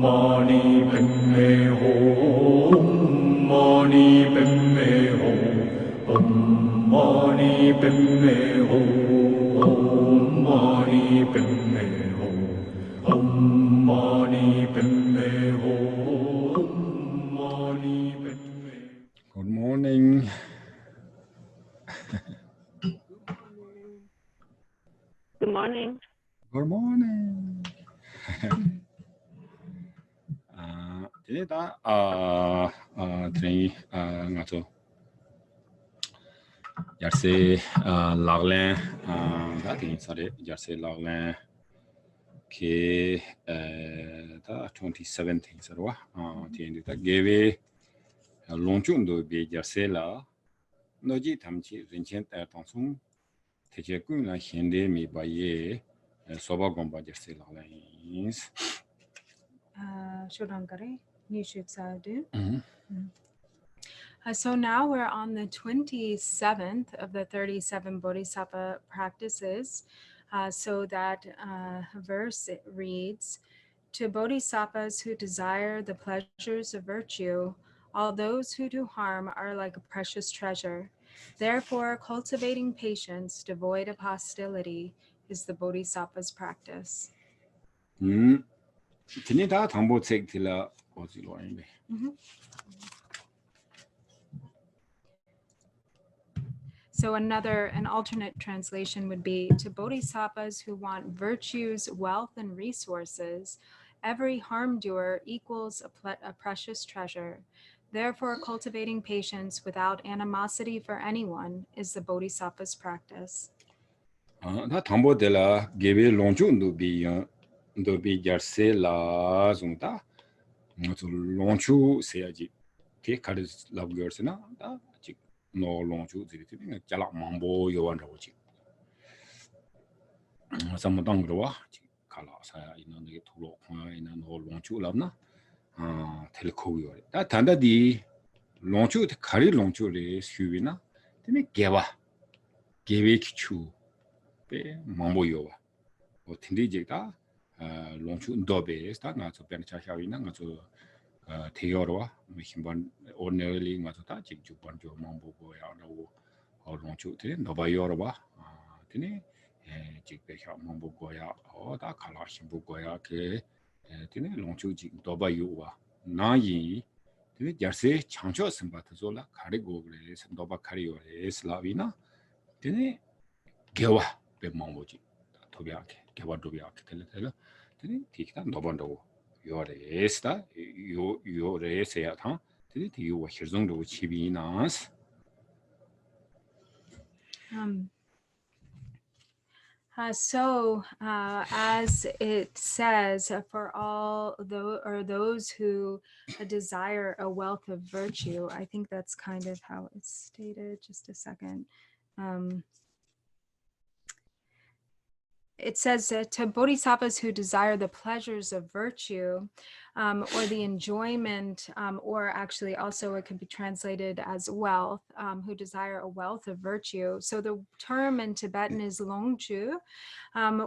mani padme hum, mani padme hum, mani padme hum, mani padme hum, mani padme hum, mani padme. Good morning. Good morning. Good morning. Today da today ngato yarse laglen da tin sare yarse laglen ke da 2017 sarwa tin da geve longchung do be yarse la noji tamchi rinchen ta tangsung teje kun la hende mi ba ye soba gomba yarse laglen So now we're on the 27th of the 37 Bodhisattva practices. So that verse reads, to Bodhisattvas who desire the pleasures of virtue, all those who do harm are like a precious treasure. Therefore, cultivating patience devoid of hostility is the Bodhisattva's practice. 진이다 당보 책들라 어디로 아닌데. So an alternate translation would be, to bodhisattvas who want virtues, wealth, and resources, every harm doer equals a precious treasure. Therefore, cultivating patience without animosity for anyone is the bodhisattva's practice. 나 당보들라 게베 롱주도 비 jarse zungta 롱주 세야지 게 카르스 라브거스나 다 no longchu ziti jala mambo yowanrawo chi samudangro kala saya ina ne thulo khwa ina no longchu labna telko yo da tanda di longchu khari longchu re syuina tene gewe kichu pe mambo yowa o tindi jeta longchu ndobe sta na so pen cha shawina nga so Teorwa, Mihimban, ordinarily Matata, Jigjupan, Mambo, Yano, or Lonchu, Nova Yorba, Tini, Jigbeha, Mambo Goya, or the Kalashimbo Goya, Tini, Lonchu, Doba Yuwa, Nayi, Tini, Jarse, Chancho, Sambatazola, Carigo, Doba Cario, Slavina, Tini, Gewa, Be Mamboji, Tobiak, Gewa Dobiak, Tini, Tika, Nobando. 요레스다 요레스야 타 되게 요 hir정도 치비나스 So, as it says, for all those who desire a wealth of virtue, I think that's kind of how it's stated. Just a second. It says to bodhisattvas who desire the pleasures of virtue or the enjoyment, or actually also it could be translated as wealth, who desire a wealth of virtue. So the term in Tibetan is longchu,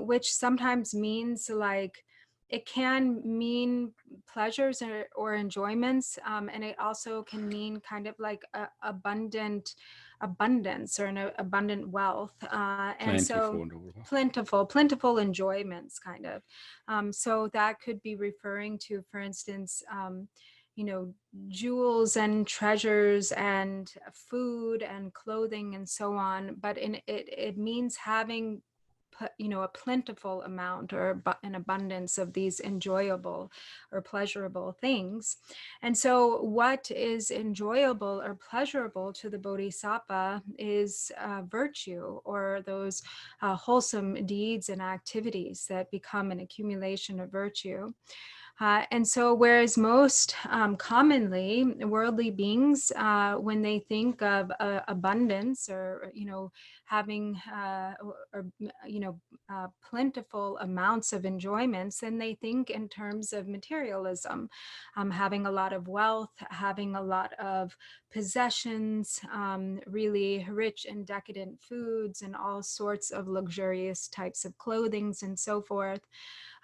which sometimes means like, it can mean pleasures or enjoyments, and it also can mean kind of like abundance or an abundant wealth, and so plentiful enjoyments kind of. So that could be referring to, for instance, jewels and treasures and food and clothing and so on, but it means having a plentiful amount or an abundance of these enjoyable or pleasurable things. And so what is enjoyable or pleasurable to the bodhisattva is virtue, or those wholesome deeds and activities that become an accumulation of virtue. And so whereas most commonly worldly beings, when they think of abundance or, having plentiful amounts of enjoyments, then they think in terms of materialism, having a lot of wealth, having a lot of possessions, really rich and decadent foods, and all sorts of luxurious types of clothings and so forth.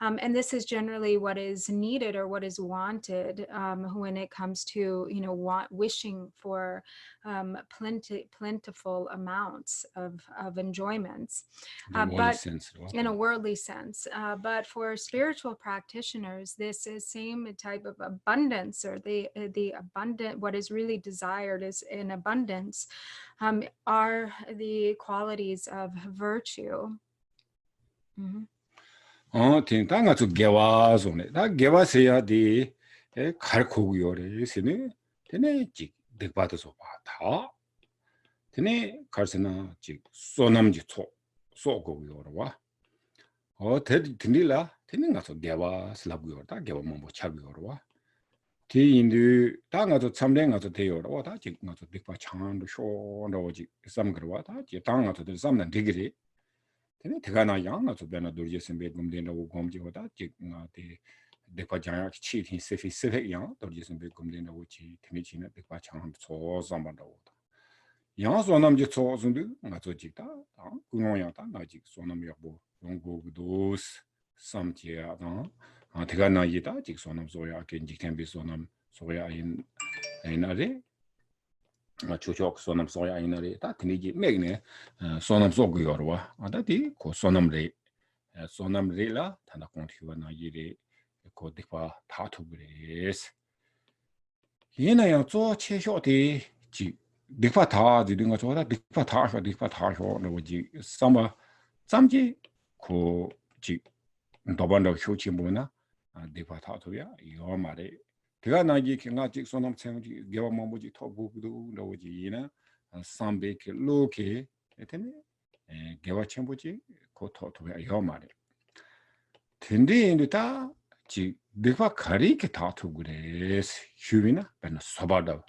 And this is generally what is needed or what is wanted when it comes to, wishing for plentiful amounts of enjoyments. But in a worldly sense. But for spiritual practitioners, this is same type of abundance, or the abundant, what is really desired is in abundance, are the qualities of virtue. 다 저 개와 손에 다 개와세야 디 가르코고 요래시네 되네 지 득바도서 봐다 되네 가르스나 지 소남지 초 소고 요러와 되니라 되는 가서 개와 슬라고 요다 개와 뭐 차고 요러와 디인도 다 가서 참된 가서 되요러와 다 지금 가서 득바 창도 쇼노지 삼그러와 다지 당 가서 들 삼는 되기리 되네 대가나 양나 저 배나 돌지선 배 검된다고 검지보다 지금 대파 장약 치킨 세피 양 돌지선 배 검된다고 지 되네지는 대파 장한 소삼반다고 양 소남지 소선도 나저 지다 구노양다 나지 소남이 뭐 용고도 삼지야다 대가나 이다 지 소남 소야 겐지템비 소남 소야 인아데 초초ok sonam soya inari ta tiniji megne sonam sogu yorwa adati ko sonam re la tanda kontiwa na yiri ko dikpa tatu gres yena ya zo che sho de ji dikpa ta ji dinga zo da dikpa ta sho no ji sama samji ko ji dobanda shochi mona dikpa tatu ya yo mare 제가 나기 경아직 소남 생지 개와 뭐지 토부도 나오지나 삼베케 로케 에테네 개와 첨부지 고토토야 요 말에 텐데인도다 지 데파 가리케 타투 그레스 휴비나 베나 소바다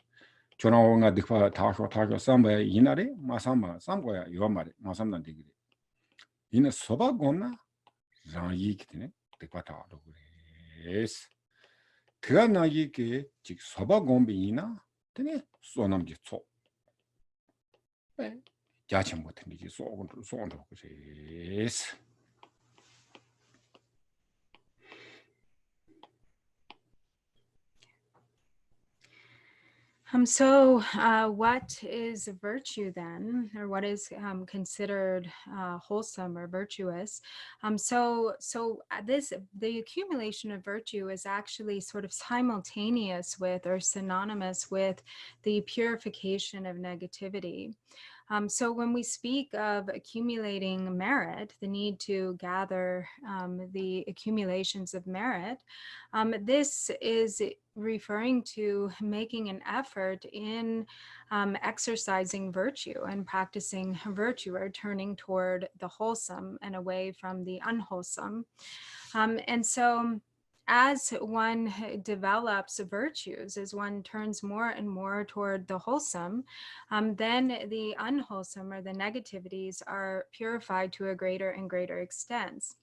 전화가 데파 타쇼 삼베 이나레 마삼마 삼고야 요 말에 마삼난 되기 이나 소바고나 라이키네 데파 타도 그레스 그가 나기게 즉 소바곰비나 되네 소남지 초 자chen 같은 게 소원도 그래서 So what is virtue then, or what is considered wholesome or virtuous? The accumulation of virtue is actually sort of simultaneous with or synonymous with the purification of negativity. So when we speak of accumulating merit, the need to gather the accumulations of merit, this is referring to making an effort in exercising virtue and practicing virtue, or turning toward the wholesome and away from the unwholesome. And so as one develops virtues, as one turns more and more toward the wholesome, then the unwholesome or the negativities are purified to a greater and greater extent.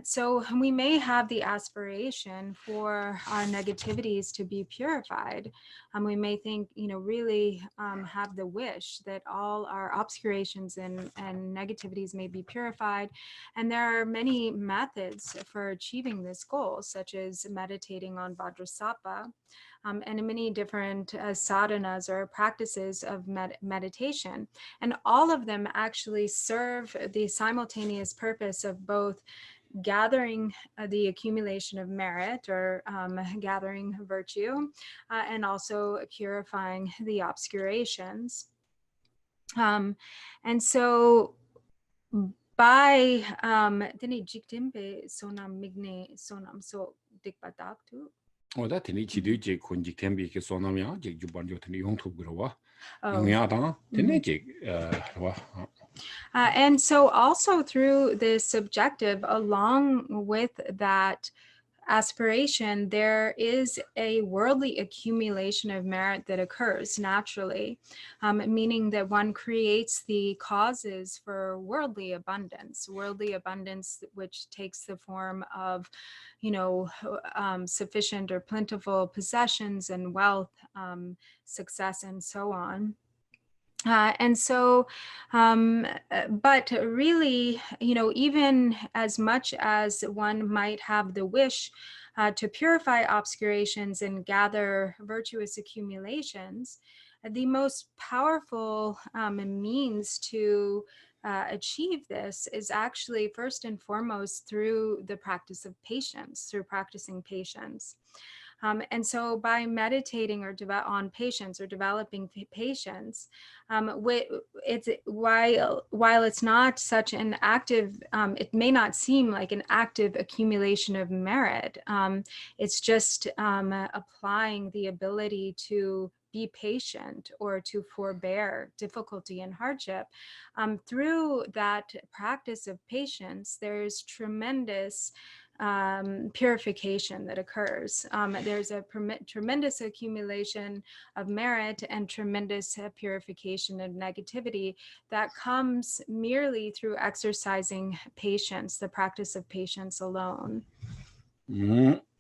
So we may have the aspiration for our negativities to be purified. We may think, really have the wish that all our obscurations and negativities may be purified. And there are many methods for achieving this goal, such as meditating on Vajrasattva, and many different sadhanas or practices of meditation. And all of them actually serve the simultaneous purpose of both gathering the accumulation of merit, or gathering virtue, and also purifying the obscurations. And so by dini jiktimbe sonam migne sonam so dikpataktu. 다 되니 지도 제 건직템비 그 소나면 제 주반조 되니 용토 그러와 용야다 되니 제 and so also through this objective, along with that aspiration, there is a worldly accumulation of merit that occurs naturally, meaning that one creates the causes for worldly abundance which takes the form of, sufficient or plentiful possessions and wealth, success, and so on. But really, even as much as one might have the wish to purify obscurations and gather virtuous accumulations, the most powerful means to achieve this is actually first and foremost through the practice of patience, through practicing patience. And so by meditating on patience or developing patience, it's while it's not such an active, it may not seem like an active accumulation of merit. It's just applying the ability to be patient or to forbear difficulty and hardship. Through that practice of patience, there's tremendous purification that occurs. There's a tremendous accumulation of merit and tremendous purification of negativity that comes merely through exercising patience, the practice of patience alone. Tineda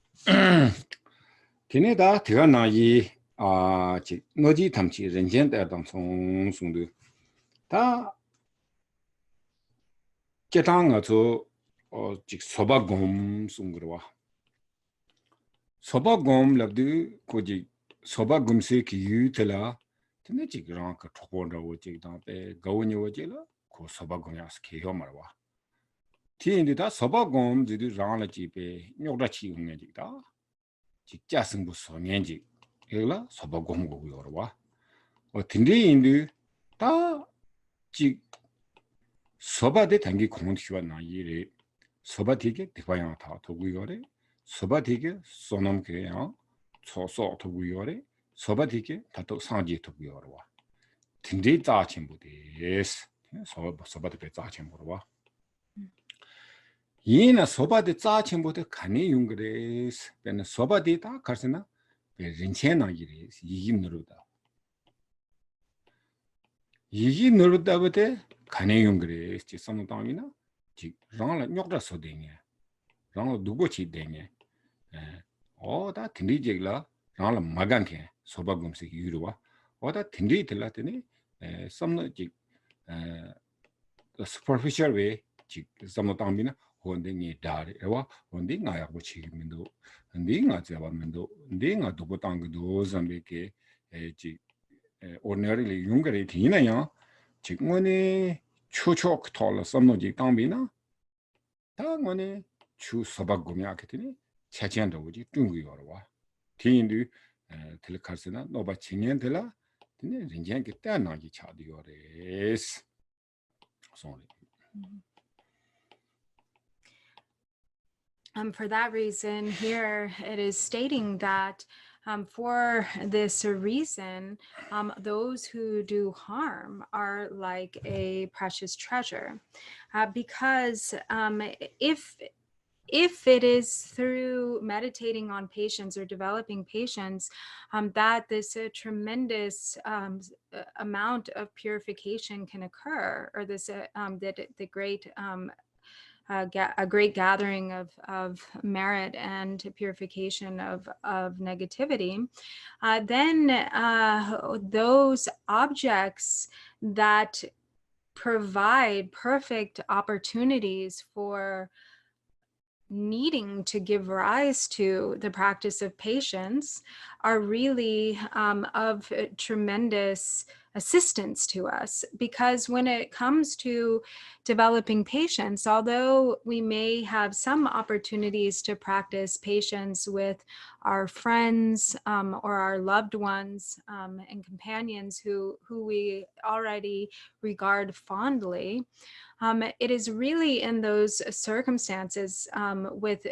Tiranayi Noji Tamchi Renjen Song Sundu Ta Ketanga to Soba Gom Sungurwa Soba Gom Labdu Koji Soba Gumse Ki Utela Tinechik Ranka Toponda Wojik Dampe Gawani Wojila Ko Soba Gomyas Kyo Marwa Tinda Soba Gom Zidu Rana Jipe Nyodachi Ungedita Jassingbu Sonyanji Ela Soba Gom Go Yorwa or Tindi Indu Ta Jik Soba de Tangi Kontua Na Yiri Soba Tige Tipayang Ta Toguyore Soba Tige Sonam Kaya So Toguyore Soba Tige Tato Sanji Toguyorwa Tindi Zachimbu is Soba de Zachimburwa Yina Soba de Zachimbu de Kani Yungres Ben Soba de Ta Karsena Rinchena Yiris Yigim Nuruda Yigi Nuruda with Kani Yungres Chisamutangina Rang Nyokra Soding Rang Dugochi Denge or that Tindi Jigla Rang Maganke Soba Gumsi Yurua or that Tindi Telatini some the superficial way Samotambina Honding Dari Ewa Honding Ayabuchi Mindo and being at Yavamendo being a Dubotang doors and make ordinarily younger 18 ya Chikmoni Chuchok tall some no Jitambina Tangoni Chu Sobagumiakitini Chachanda Uji Dungi Orwa Tindu Telekarsena no but Chinentela Rinjank Tanaji Chadiores. Sorry. For that reason, here it is stating that for this reason, those who do harm are like a precious treasure, because if it is through meditating on patience or developing patience that this tremendous amount of purification can occur, or this the great a great gathering of merit and purification of negativity, then those objects that provide perfect opportunities for needing to give rise to the practice of patience are really of tremendous assistance to us, because when it comes to developing patience, although we may have some opportunities to practice patience with our friends or our loved ones and companions who we already regard fondly, it is really in those circumstances with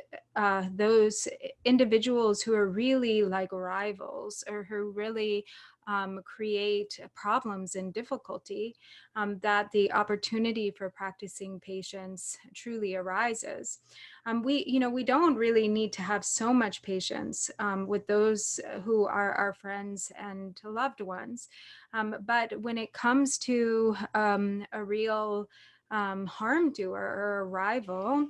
those individuals who are really like rivals, or who really create problems and difficulty, that the opportunity for practicing patience truly arises. We don't really need to have so much patience with those who are our friends and loved ones. But when it comes to a real harm doer or a rival,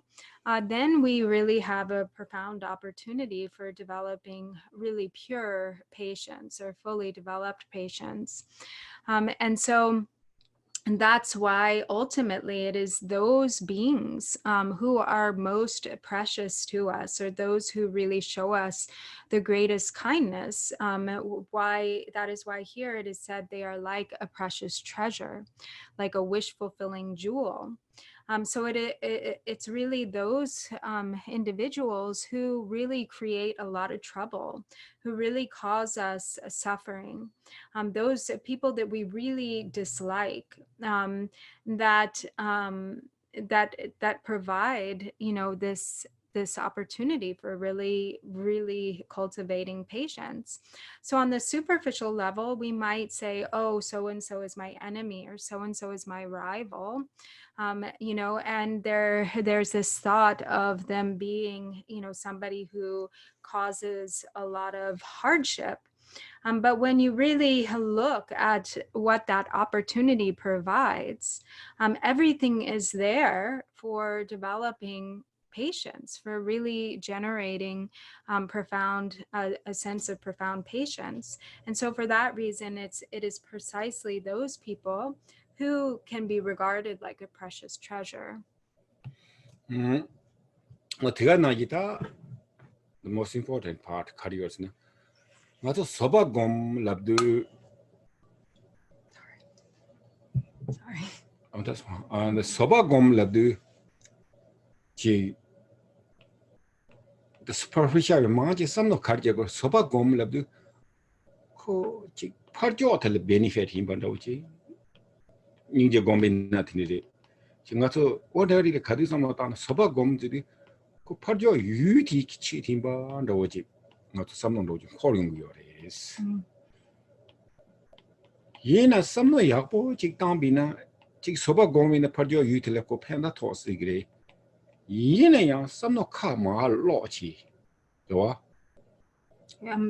then we really have a profound opportunity for developing really pure patience or fully developed patience. And that's why ultimately it is those beings who are most precious to us, or those who really show us the greatest kindness. That is why here it is said they are like a precious treasure, like a wish fulfilling jewel. So it's really those individuals who really create a lot of trouble, who really cause us suffering. Those people that we really dislike, that provide, this opportunity for really cultivating patience. So on the superficial level, we might say, oh, so and so is my enemy, or so and so is my rival. And there's this thought of them being, somebody who causes a lot of hardship. But when you really look at what that opportunity provides, everything is there for developing patience, for really generating a sense of profound patience. And so for that reason, it is precisely those people who can be regarded like a precious treasure. The most important part, careers. Not soba gom labdu. Sorry. Oh, that's one. And the soba gom labdu. The superficial margin, some no cardiac soba gom labdu. Ko parjo tell benefit him, but ninja gombin nothing. Chingato, what are the cadism on soba gom to the parjo uti cheating band or not some of those calling your is. Yena some no yapo, chick tambina, chick soba gom in the parjo utilico panda toss degree. Yena some no kama lochi.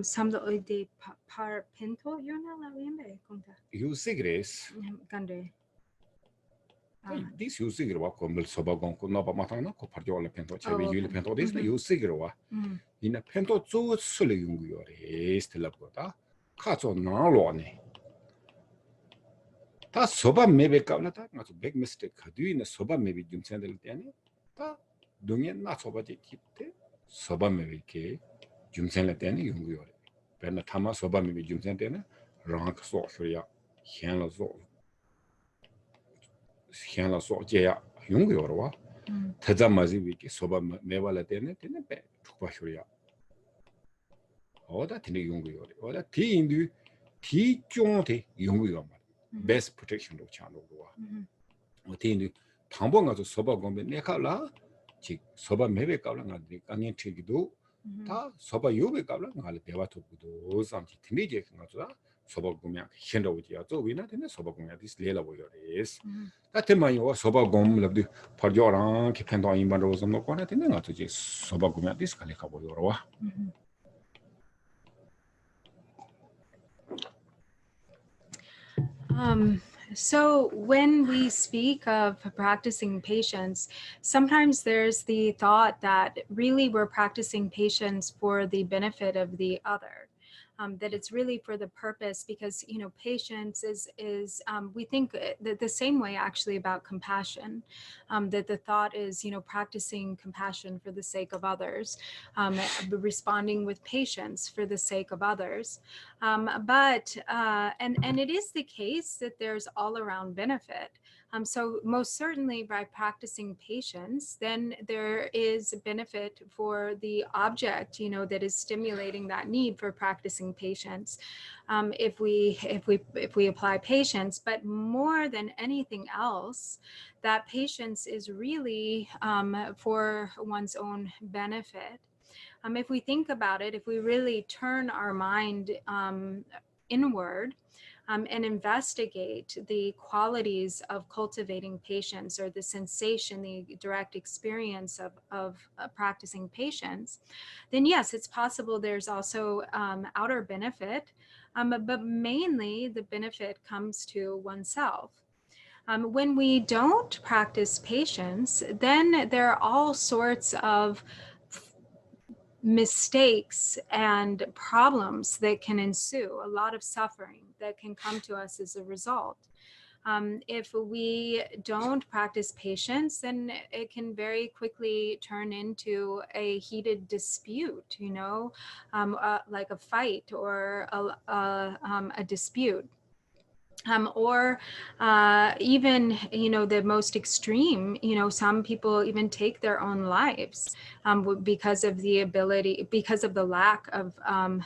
Some of the par pinto, la viembe conta. You cigarettes. Gande. This you cigarette come soba gon no matana, coparjola pento, cherry, you pento, this you cigarette. In a pento so sully your is the labota. Cats on narlone. That soba maybe cablata, not a big mistake. Do in a soba maybe Jim Sandel Danny? Doing it not soba de soba maybe K. Jim Sandel Danny, you Penna Tama soba maybe Jim Sandana, rank so for ya, Hiana so. Hiana so, Jaya, young Yorwa. Tazamazi wiki soba mevala dene, Tenepe, Tukashuria. All that in the young Yori, all that tea in the tea jonte, young best protection of channel. What in the Tambonga to soba gombe nekala, chick soba maybe gablang, onion take do, ta soba yobe gablang, I'll be able to do something immediate, soba gomia, shendo with yato, we not in the soba gomia, this lela is. That time you was soba gom of the Parjoran, Kipendo in Bandos and no quantity, not to just soba gomia, this calicabo yorwa. So when we speak of practicing patience, sometimes there's the thought that really we're practicing patience for the benefit of the other. That it's really for the purpose, because patience is we think the same way actually about compassion, that the thought is practicing compassion for the sake of others, responding with patience for the sake of others, but it is the case that there's all around benefit. So most certainly by practicing patience, then there is benefit for the object, that is stimulating that need for practicing patience. If we apply patience, but more than anything else, that patience is really for one's own benefit. If we think about it, if we really turn our mind inward and investigate the qualities of cultivating patience, or the sensation, the direct experience of practicing patience, then yes, it's possible there's also outer benefit, but mainly the benefit comes to oneself. When we don't practice patience, then there are all sorts of mistakes and problems that can ensue, a lot of suffering that can come to us as a result. If we don't practice patience, then it can very quickly turn into a heated dispute, like a fight or a dispute. Or even, the most extreme, some people even take their own lives because of the lack of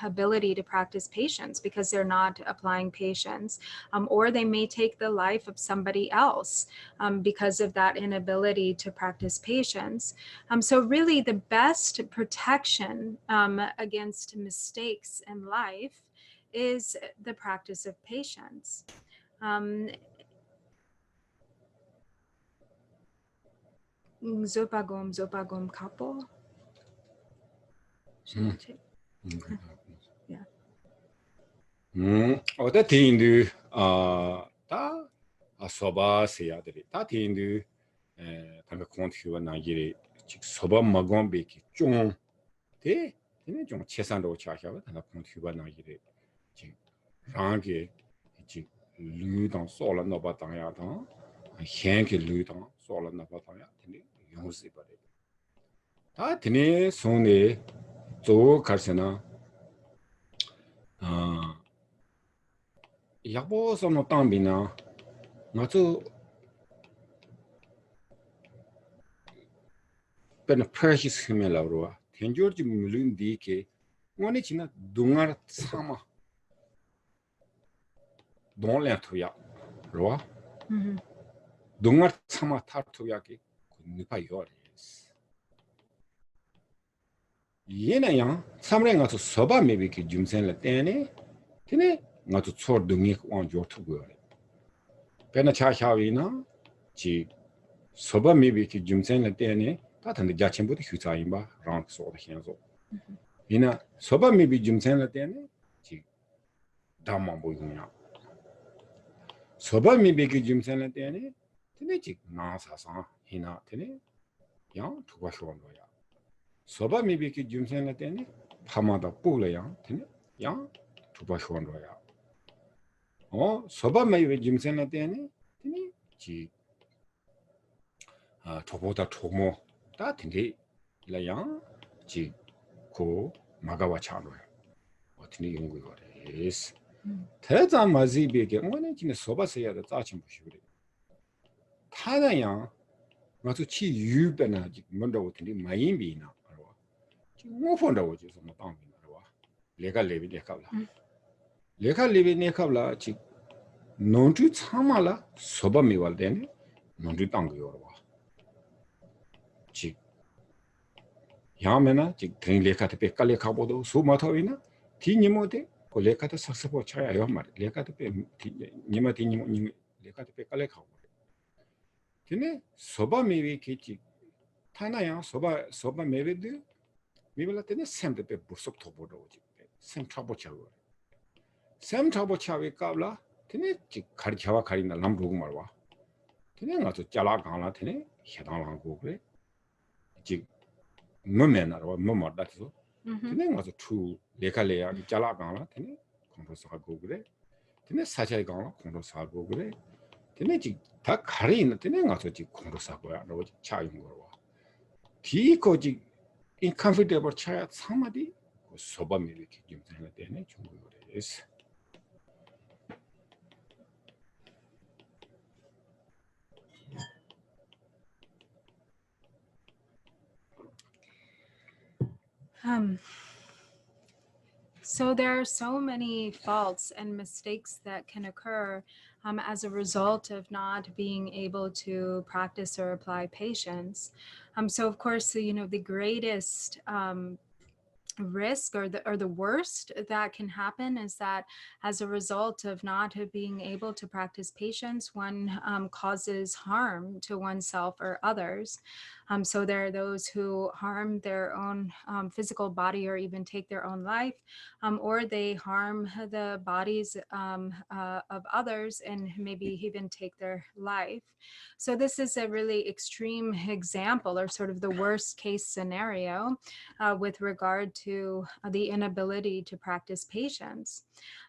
ability to practice patience, because they're not applying patience, or they may take the life of somebody else because of that inability to practice patience. So really the best protection against mistakes in life is the practice of patience. Zopagom kapo. Yeah. 어때 팀도 다 소바 세야들이 다 팀도 담에 콘티와 나기리 즉 소바 마곰베기 좀대 되는 좀 최선으로 차셔가 다 콘티와 나기리 즉 랑게 즉 루당 소라 노바당야당 현게 루당 소라 노바당야 되는 용시 버리 다 되네 손에 조 가르스나 야보 소노 땅비나 나도 pen precious himelawro tenjorji mulun dike ngone china dungar sama donle thoya ro dungar sama tar thoya ke nipa yores yena yang samre nga so soba mebe ke jumsen la tene tene nga to chor dungi on jor thogo pen cha shawina ji soba mebe ke jumsen la tene 다 근데 자친구도 휴자인바 랑 소도 현소 이나 소바 미비 줌센라 때네 지 담만 보이냐 소바 미비 줌센라 때네 근데 지 나사사 이나 때네 야 두고 쇼는 거야 소바 미비 줌센라 때네 파마다 뿌려야 때네 야 두고 쇼는 거야 소바 미비 줌센라 때네 때네 지 저보다 조모 다 된게 라양 지고 마가와 차로야 어떻게 연구거래스 대단 마지비게 오늘 진짜 소바세야다 짜친 보시고 타나야 맞아 치 유변아 뭔가 어떻게 마인비나 알아 지금 뭐 본다고 지금 뭐 땅이나 알아 내가 레비 내가 지 논주 참말라 소바 미왈데네 논주 땅이요 지 야메나 지 드링레카테 베칼레 카보도 수마토이나 티니모데 콜레카테 saksapo 차야요 말 레카테 베 니마티 니 레카테 베칼레 카보 티네 소바 메비 케치 타나야 소바 메베드 미벨라테네 샘데 베 부속 토보도지 샘 트러블 차위 까블라 티네 지 가리차와 가리나 남루고 말와 티네 가서 잘라 강라 티네 해당랑고 그래 지 뭐면나로 뭐뭐 다서 근데 가서 투 레칼레야 잘라 강라 되네 콘도사고 그래 되네 사자이 강라 콘도사고 그래 되네 지다 가리 있는 되네 가서 지 콘도사고야 로 차용 거와 디코지 인컴포터블 차야 상마디 소바미 이렇게 좀 되는 데네 중국 그래서 So there are so many faults and mistakes that can occur as a result of not being able to practice or apply patience. So of course, the greatest risk or the worst that can happen is that as a result of not being able to practice patience, one causes harm to oneself or others. So there are those who harm their own physical body or even take their own life, or they harm the bodies of others and maybe even take their life. So this is a really extreme example or sort of the worst case scenario with regard to the inability to practice patience.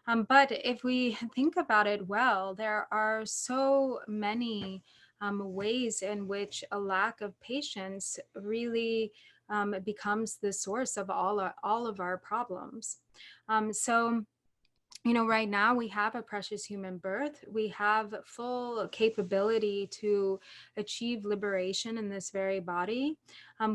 But if we think about it well, there are so many ways in which a lack of patience really becomes the source of all of our problems. So right now we have a precious human birth. We have full capability to achieve liberation in this very body.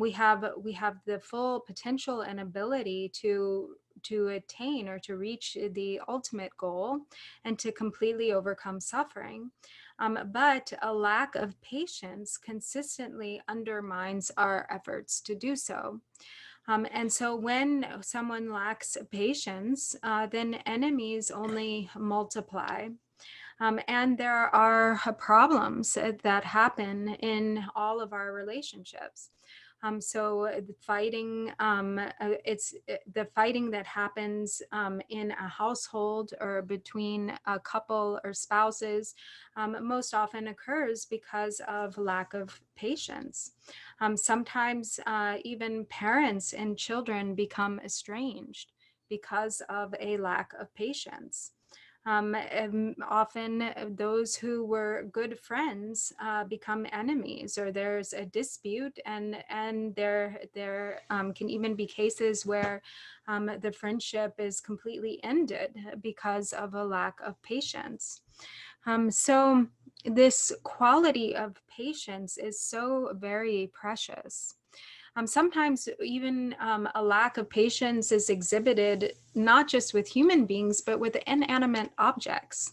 We have the full potential and ability to attain or to reach the ultimate goal and to completely overcome suffering. But a lack of patience consistently undermines our efforts to do so. And so when someone lacks patience, then enemies only multiply. And there are problems that happen in all of our relationships. So the fighting, it's the fighting that happens in a household or between a couple or spouses most often occurs because of lack of patience. Sometimes even parents and children become estranged because of a lack of patience. Often those who were good friends become enemies, or there's a dispute, and there can even be cases where the friendship is completely ended because of a lack of patience. So this quality of patience is so very precious. Sometimes even a lack of patience is exhibited not just with human beings, but with inanimate objects.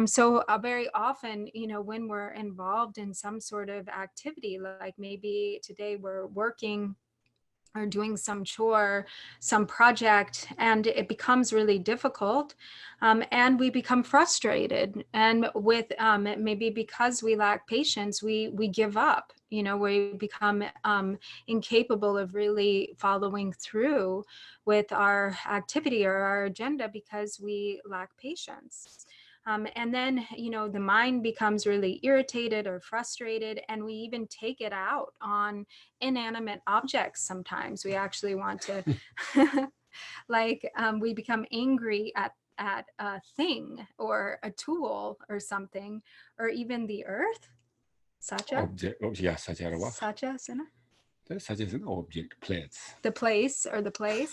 So very often, when we're involved in some sort of activity, like maybe today we're working or doing some chore, some project, and it becomes really difficult, and we become frustrated. And with maybe because we lack patience, we give up. We become incapable of really following through with our activity or our agenda because we lack patience. And then, the mind becomes really irritated or frustrated, and we even take it out on inanimate objects. Sometimes we actually want to, we become angry at a thing or a tool or something, or even the earth. Sacha? Object, Sacha, Sina? Such as an object, place. The place or the place.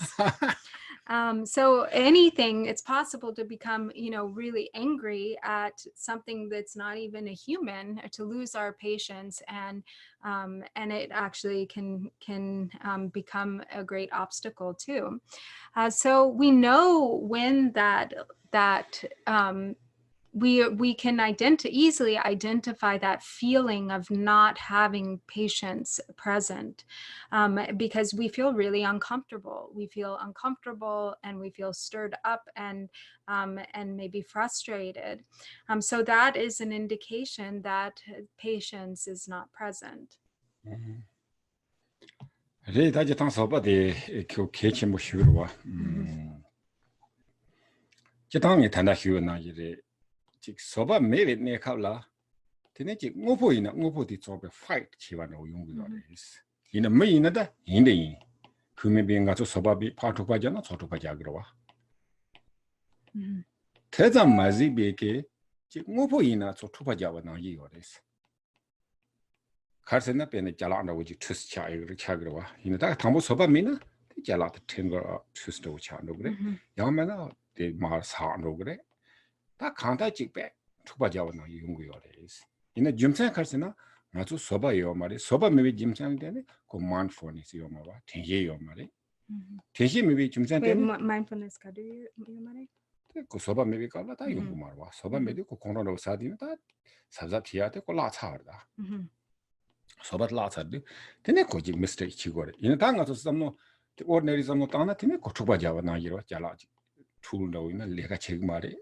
So anything, it's possible to become, really angry at something that's not even a human, to lose our patience, and it actually can become a great obstacle too. So we know when that we can easily identify that feeling of not having patience present, because we feel really uncomfortable. We feel uncomfortable and we feel stirred up and maybe frustrated. So that is an indication that patience is not present. Soba maybe ne kabla tene ngopo ina ngopo di zobe fight chiwa no yungu yoris ina me ina da inde yin kume bi nga so soba bi patu pa jana soto pa jagro wa teza mazi be ke ngopo ina so tu pa jawa na yi yoris karsena pe ne jala na wuji tus cha yuru cha gro wa ina da tambo soba mina jala ta tengo tus do cha no gre yamana de mar sa no gre 다 강다 찍배 투바자원의 연구요래스 이제 점상 갈세나 아주 소바요 말이 소바 매비 점상 되네 그 mindfulness 요 말아 대예요 말이 대시 매비 점상 되네 mindfulness 가도 말이 그 소바 매비 갈라 다 연구 말아 소바 매비 그 공론으로 사디는 다 사자티야데 그 라차르다 소바 라차르데 되네 거지 미스테이크 치고래 이제 당 가서 삼노 The ordinary some not on it, Kochuba Java Najiro, Jala, Tuldo in a Leka Chigmari.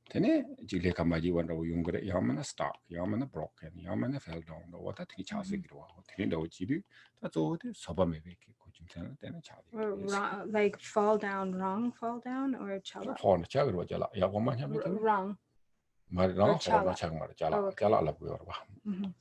Tene, Jileka Maji went over younger Yamana stock, Yamana broken, Yamana fell down, the water teach us a grow, Tindo Chidu, that's all it is, Soba maybe, Coaching then a child. Or like fall down, or cello? For the child, Jala, Yawama, Wrong. Marina, or chala. Changmar, Oh, Jala, okay. Jala Labuerba. Mhm.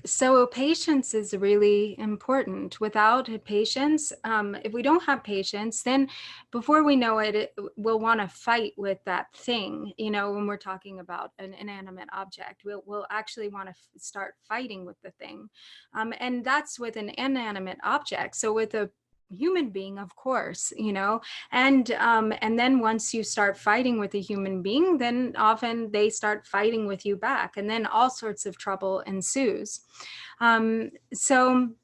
So patience is really important. Without patience, if we don't have patience, then before we know it, we'll want to fight with that thing. You know, when we're talking about an inanimate object, we'll actually want to start fighting with the thing, and that's with an inanimate object. So with a human being, of course, you know, and then once you start fighting with a human being, then often they start fighting with you back, and then all sorts of trouble ensues. So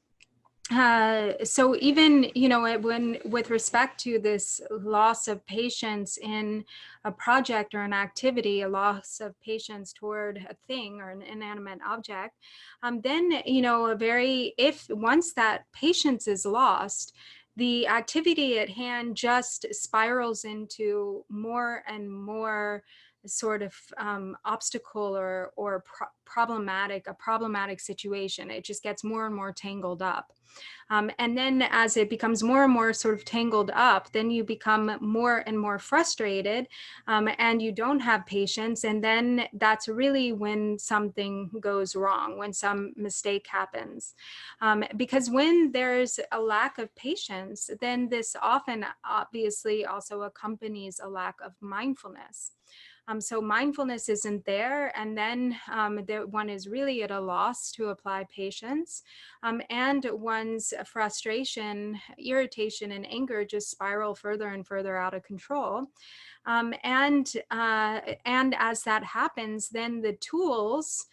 even, you know, when with respect to this loss of patience in a project or an activity, a loss of patience toward a thing or an inanimate object, then, you know, if once that patience is lost, the activity at hand just spirals into more and more sort of obstacle or problematic situation. It just gets more and more tangled up. And then as it becomes more and more sort of tangled up, then you become more and more frustrated, and you don't have patience. And then that's really when something goes wrong, when some mistake happens. Because when there's a lack of patience, then this often obviously also accompanies a lack of mindfulness. So mindfulness isn't there, and then one is really at a loss to apply patience, and one's frustration, irritation, and anger just spiral further and further out of control. And as that happens, then the tools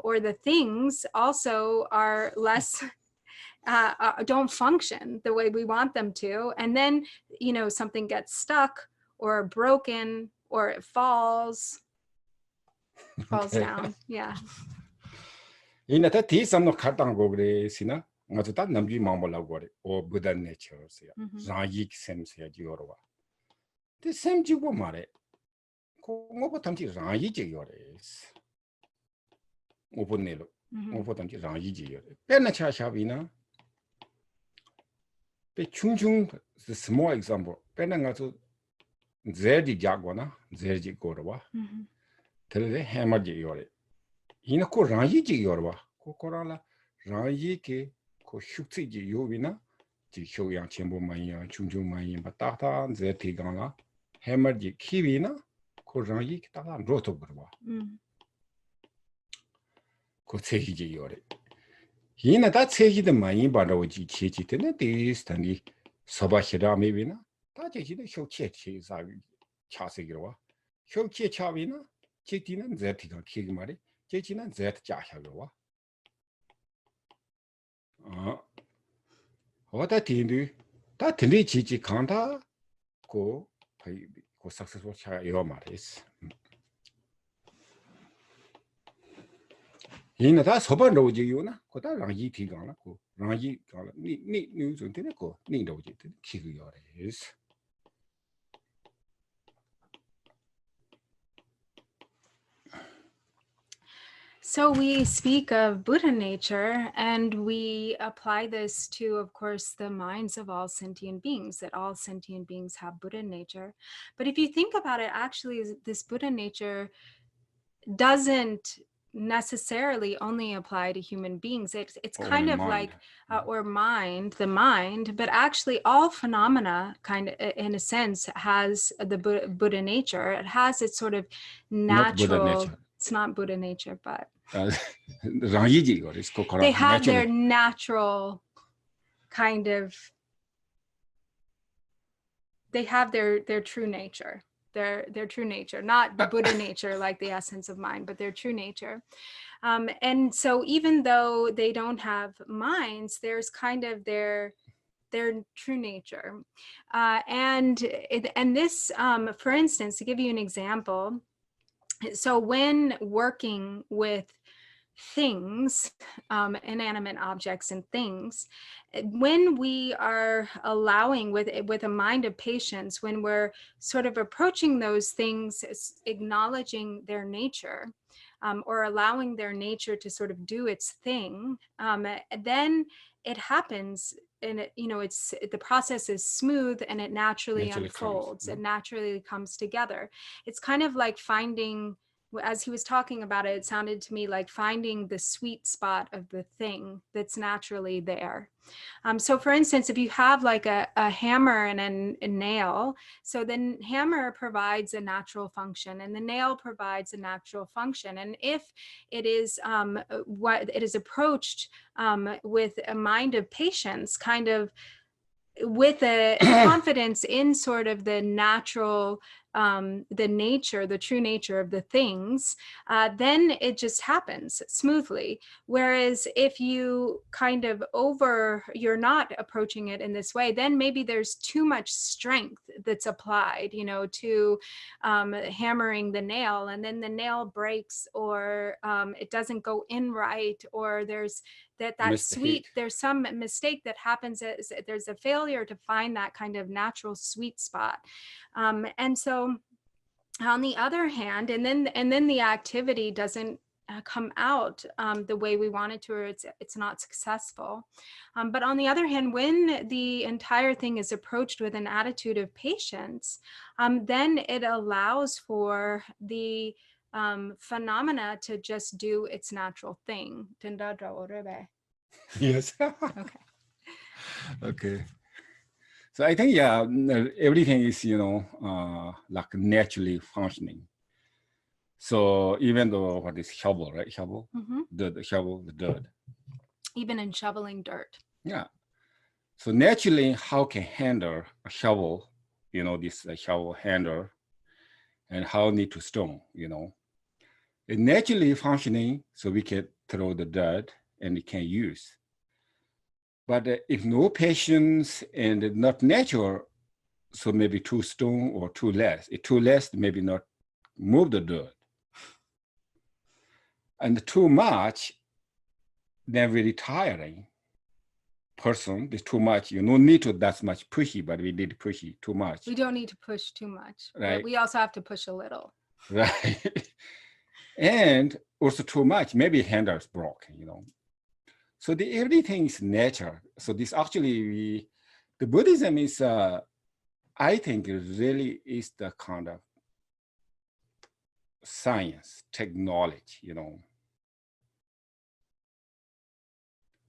or the things also are less don't function the way we want them to, and then, you know, something gets stuck or broken, or it falls down. Yeah. In a tea, some no Katango, Sina, not that Namji Mamola, or Buddha nature, Rajik Sems here, Giorwa. The same Jigomare. Mopotanti Raji Giores. Oponelo, Mopotanti Raji. Penacha Shavina. The Chung, the small example, Penangato. Zerdi Jagwana, Zerdi Gorwa, tell the hammer Giore. In a Koranji Giorwa, Kokorala, Ranjiki, Koshuti Giovina, Jishoyan Chimbo Maya, Chunju Maya, Batata, Zerti Gala, hammer Kivina, Koranji Tala, Rotogurwa. Kotsehi Giore. In a that say the Mayin Badawaji Chichitin, this Tani Sabashira Mivina. 다제시는 쇼치에 사기 차세기로와 쇼치에 차비나 제티는 제티가 키기 말이 제티는 제트 자샤로와 어다 딘디 다 딘디 지지 간다 고 successful 차요 말이스 이나다 소반로지요나 고다 랑지 티가나 고 랑지 가라 니 뉴스인데 고 니로지 키기요레스 So we speak of Buddha nature, and we apply this to, of course, the minds of all sentient beings, that all sentient beings have Buddha nature. But if you think about it, actually, this Buddha nature doesn't necessarily only apply to human beings. It's kind of like, or the mind, but actually all phenomena kind of, in a sense, has the Buddha nature. It has its sort of natural, it's not Buddha nature, but they have their natural kind of, they have their true nature, their true nature, not the Buddha nature, like the essence of mind, but their true nature. And so even though they don't have minds, there's kind of their true nature. And this, for instance, to give you an example, So when working with things, inanimate objects and things, when we are allowing with a mind of patience, when we're sort of approaching those things, acknowledging their nature, or allowing their nature to sort of do its thing, then it happens. And it, it's the process is smooth and it naturally unfolds. It naturally comes together. It's kind of like finding, as he was talking about it, it sounded to me like finding the sweet spot of the thing that's naturally there. So for instance, if you have like a hammer and a nail, so the hammer provides a natural function and the nail provides a natural function. And if it is what it is approached with a mind of patience, kind of with a confidence in sort of the natural, the nature, the true nature of the things, then it just happens smoothly. Whereas if you kind of you're not approaching it in this way, then maybe there's too much strength that's applied, to hammering the nail, and then the nail breaks, or it doesn't go in right, or there's there's some mistake that happens. There's a failure to find that kind of natural sweet spot. And so on the other hand, and then the activity doesn't come out the way we want it to, or it's not successful. But on the other hand, when the entire thing is approached with an attitude of patience, then it allows for the phenomena to just do its natural thing. Yes. Okay. Okay. So I think, yeah, everything is, like naturally functioning. So even though what is shovel, right? Shovel, the shovel, the dirt. Even in shoveling dirt. Yeah. So naturally, how can handle a shovel, this shovel handle, and how need to stone, It naturally functioning, so we can throw the dirt and we can use. But if no patience and not natural, so maybe too stone or too less. If too less, maybe not move the dirt. And too much, then really tiring person. It's too much. You don't need to that much pushy, but we did pushy too much. We don't need to push too much. Right. But we also have to push a little. Right. And also too much, maybe handles broken, So everything is nature. So this actually, the Buddhism is, I think it really is the kind of science, technology,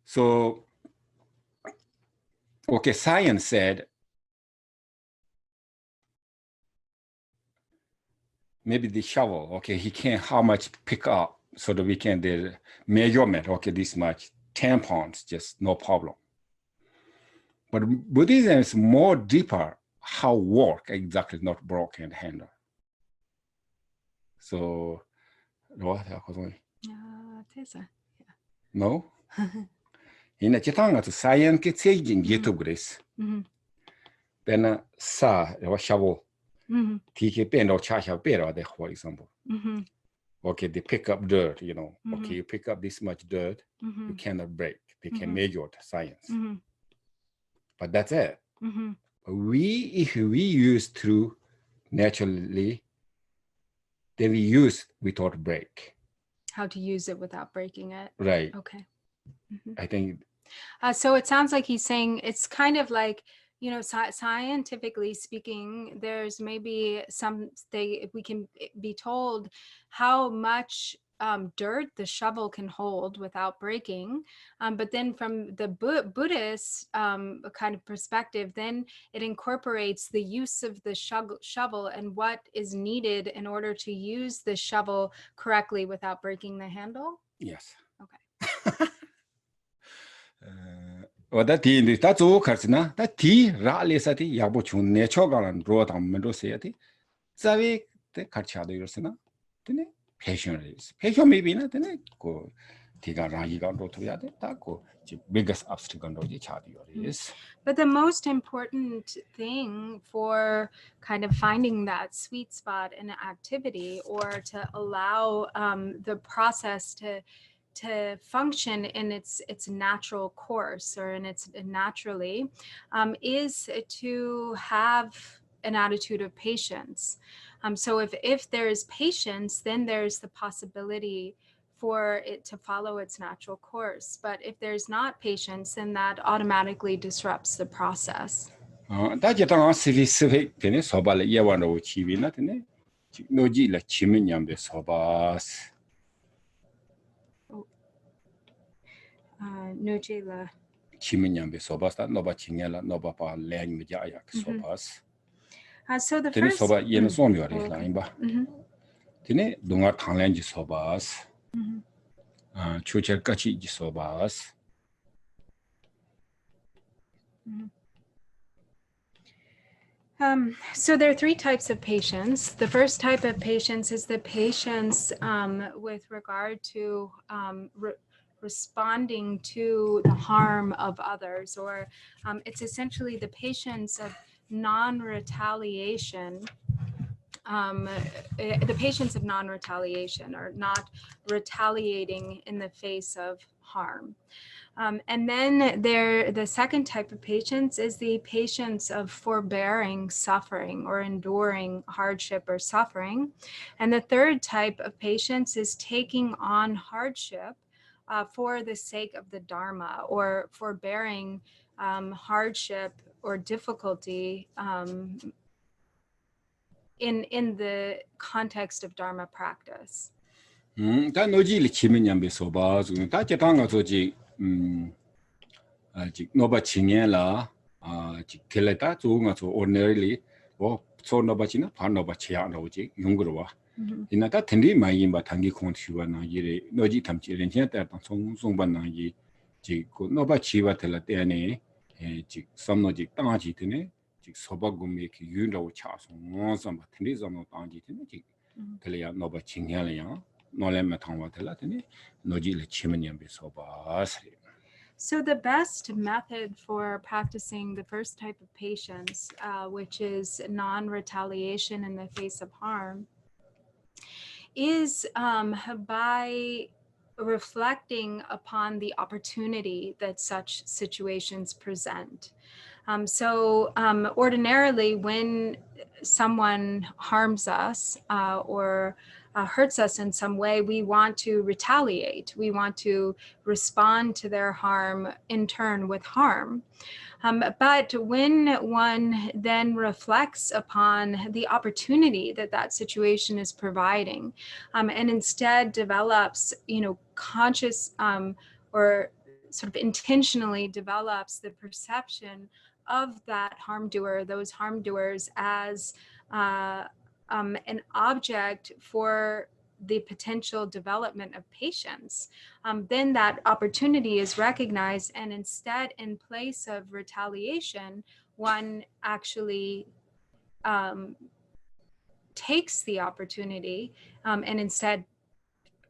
So, okay, science said, maybe the shovel, okay, he can how much pick up so that we can the measurement, okay, this much, 10 pounds, just no problem. But Buddhism is more deeper, how work exactly, not broken handle. So, what? No? In a chitanga to science gets saying get to grace. Then sa shovel. TK pen or charge better there, for example. Okay, they pick up dirt, Okay, you pick up this much dirt, you cannot break. They can measure the science. But that's it. If we use through naturally, then we use without break. How to use it without breaking it. Right. Okay. I think. So it sounds like he's saying it's kind of like, scientifically speaking, there's maybe we can be told how much dirt the shovel can hold without breaking. But then from the Buddhist kind of perspective, then it incorporates the use of the shovel and what is needed in order to use the shovel correctly without breaking the handle. Yes. Okay. That that's all Karsina. That tea rally sati yabuchun nechogalan brought on Mendosati. Savi the Karchado Yursina. Then patient is. Patient maybe not then go tiga rangi kan ro thya de ta ko biggest obstacle ro ji cha di is. But the most important thing for kind of finding that sweet spot in an activity or to allow the process to function in its natural course or in its naturally is to have an attitude of patience. So if there's patience, then there's the possibility for it to follow its natural course. But if there's not patience, then that automatically disrupts the process. Da je ta civic tene soba le ye wan ro chi bi na tene no ji la chi min yam be soba Noje la. chi min yam be soba sta no ba chi la no ba pa le mi ja ya soba So the tene first soba ye no som yo re la okay. ba tene dunga thang len ji soba chu che ka chi ji soba So there are three types of patience. The first type of patience is the patience with regard to responding to the harm of others, or it's essentially the patience of non-retaliation. The patience of non-retaliation, or not retaliating in the face of harm. And then the second type of patience is the patience of forbearing suffering or enduring hardship or suffering. And the third type of patience is taking on hardship for the sake of the Dharma, or forbearing hardship or difficulty in the context of Dharma practice. Da no ji le chi min yam be soba zu da je ta nga zo ji ji no ba chi nge la ji kele ta zu nga zo ordinarily wo so no ba chi na pa no ba chi ya no ji yung gro wa ina ta thindi ma yin ba thang gi khon thi wa na yi re no ji tham chi ren chen ta ta song song ba na yi ji ko no ba chi wa te la te ne ji sam no ji ta ji te ne ji so ba gu me ki yun ro cha so ngo sam ba thindi sam no ta ji te ne ji kele ya no ba chi nge la ya no le ma thang wa te la te ne no ji le chi min yam be so ba se. So the best method for practicing the first type of patience, which is non-retaliation in the face of harm, is by reflecting upon the opportunity that such situations present. So ordinarily, when someone harms us or hurts us in some way, we want to retaliate. We want to respond to their harm in turn with harm. But when one then reflects upon the opportunity that that situation is providing, and instead develops, conscious or sort of intentionally develops the perception of that harm doer, those harm doers, as an object for the potential development of patience, then that opportunity is recognized, and instead, in place of retaliation, one actually takes the opportunity and instead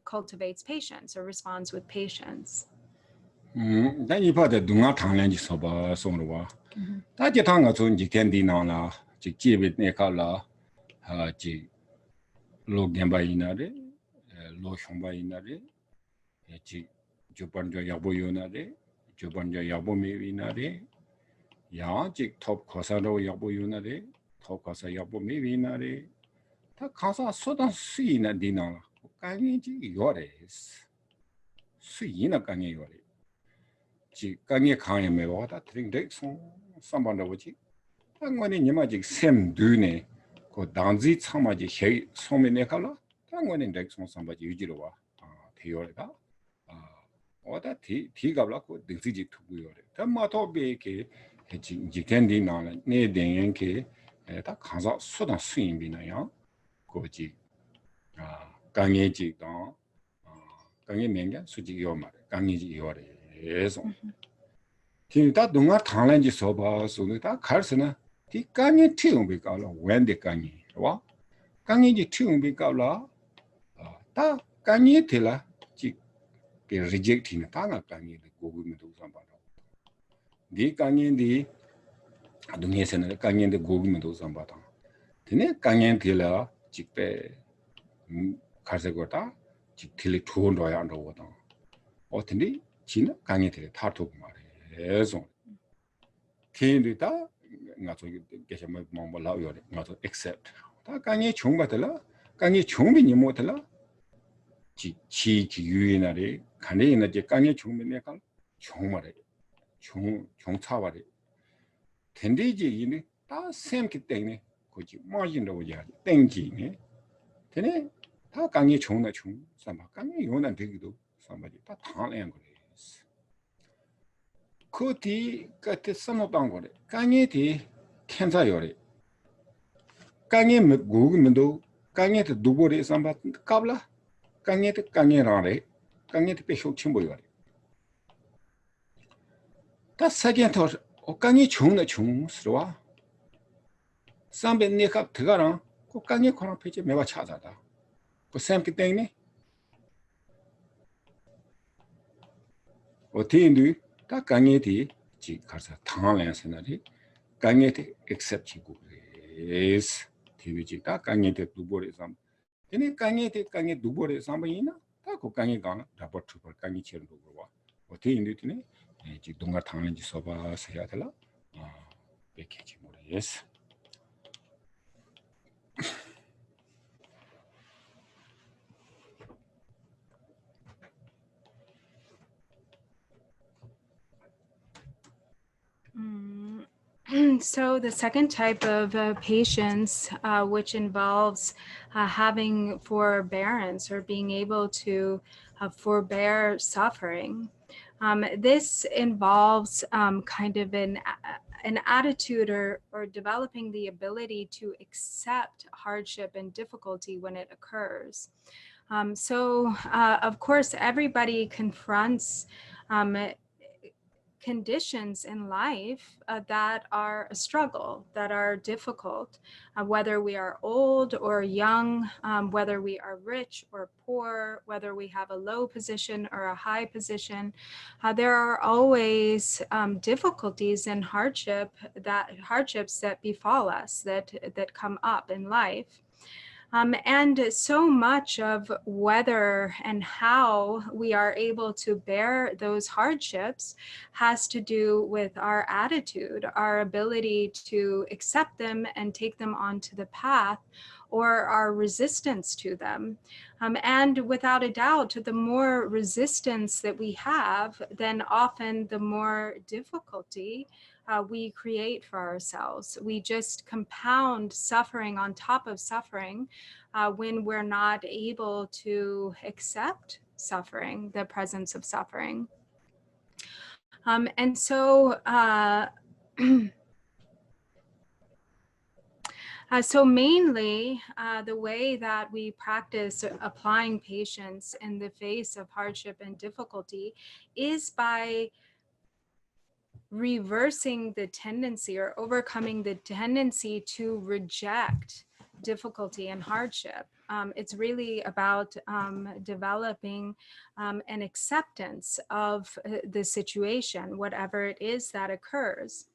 cultivates patience or responds with patience. Da yi pa de dunga thang len ji so ba song ro wa da je thang ga zo ji ken di na la ji ji bi ne ka la ha ji lo gen ba yin na de lo shong ba yin na de ji jo ban jo ya bo yo na de jo ban jo ya bo me wi na de ya ji top kho sa ro ya bo yo na de top kho sa ya bo me wi na de ta kha sa so dan si na di na la ka yin ji yo de si yin na ka ni yo de ji ka ni kha ye me ba ta tring de song sam ban ro ji ta ngo ni ma ji sem du ne ko dang zi chang ma ji he so me ne ka la ta ngo ni de song sam ba ji yu ji ro wa te yo de da oda ti ga la ko ding zi ji tu gu yo de ta ma to be ke ji ken di na la ne den yen ke ta kha sa so dan su yin bi na ya ko ji ka nge ji da ka nge men ga su ji yo ma ka nge ji yo de eso ti ta dung a thang lan ji so ba so ne ta khar se na ti ka nge ti ung bi ka la wen de ka nge wa ka nge ji ti ung bi ka la ta ka nge ti la ji be rejecting tanga kangi the go me do samba di kangi di adunye sen kangi the go me do samba ta tene kangi thila chikpe kharse gota chik thili thon do ya ndo ta o tene china kangi thile tha thok mare so kin ta nga so ge sha mo lao yo nga so accept ta kangi chung ba la kangi chung bi ni mo la chi 유인하래 간에 있는 제 강에 중면에가 정말에 중 정차와래 텐데지 이네 다 샘기 때문에 거기 뭐인도 오지 땡기네 되네 다 강에 중나 중 삼바 강에 요난 되기도 삼바지 다 당한 거래 그뒤 끝에 써놓던 거래 강에 뒤 캔사요래 강에 고구면도 강에 누구래 삼바 까블라 강에 강에라래 강에 배쇼 침보요. 다 사기한테 강에 중나 중스러워. 삼배 내가 들어가라. 그 강에 코나 페이지 매와 찾아다. 그 샘기 때문에 어디인데 다 강에 뒤 가서 당하는 세나리 강에 뒤 액셉트고 그래스 티비지 다 강에 뒤 두버리 삼 ini kange dubore samba ina ta ko kange gana rapport super kange chen do wa ote indi tine ji donga thanglen ji soba saya thala package more yes So the second type of patience, which involves having forbearance or being able to forbear suffering, this involves kind of an attitude or developing the ability to accept hardship and difficulty when it occurs. So of course, everybody confronts conditions in life that are a struggle, that are difficult, whether we are old or young, whether we are rich or poor, whether we have a low position or a high position. There are always difficulties and hardships that befall us, that come up in life. And so much of whether and how we are able to bear those hardships has to do with our attitude, our ability to accept them and take them onto the path, or our resistance to them. And without a doubt, the more resistance that we have, then often the more difficulty we create for ourselves. We just compound suffering on top of suffering when we're not able to accept suffering, the presence of suffering. And so, so mainly the way that we practice applying patience in the face of hardship and difficulty is by reversing the tendency or overcoming the tendency to reject difficulty and hardship. It's really about developing an acceptance of the situation, whatever it is that occurs,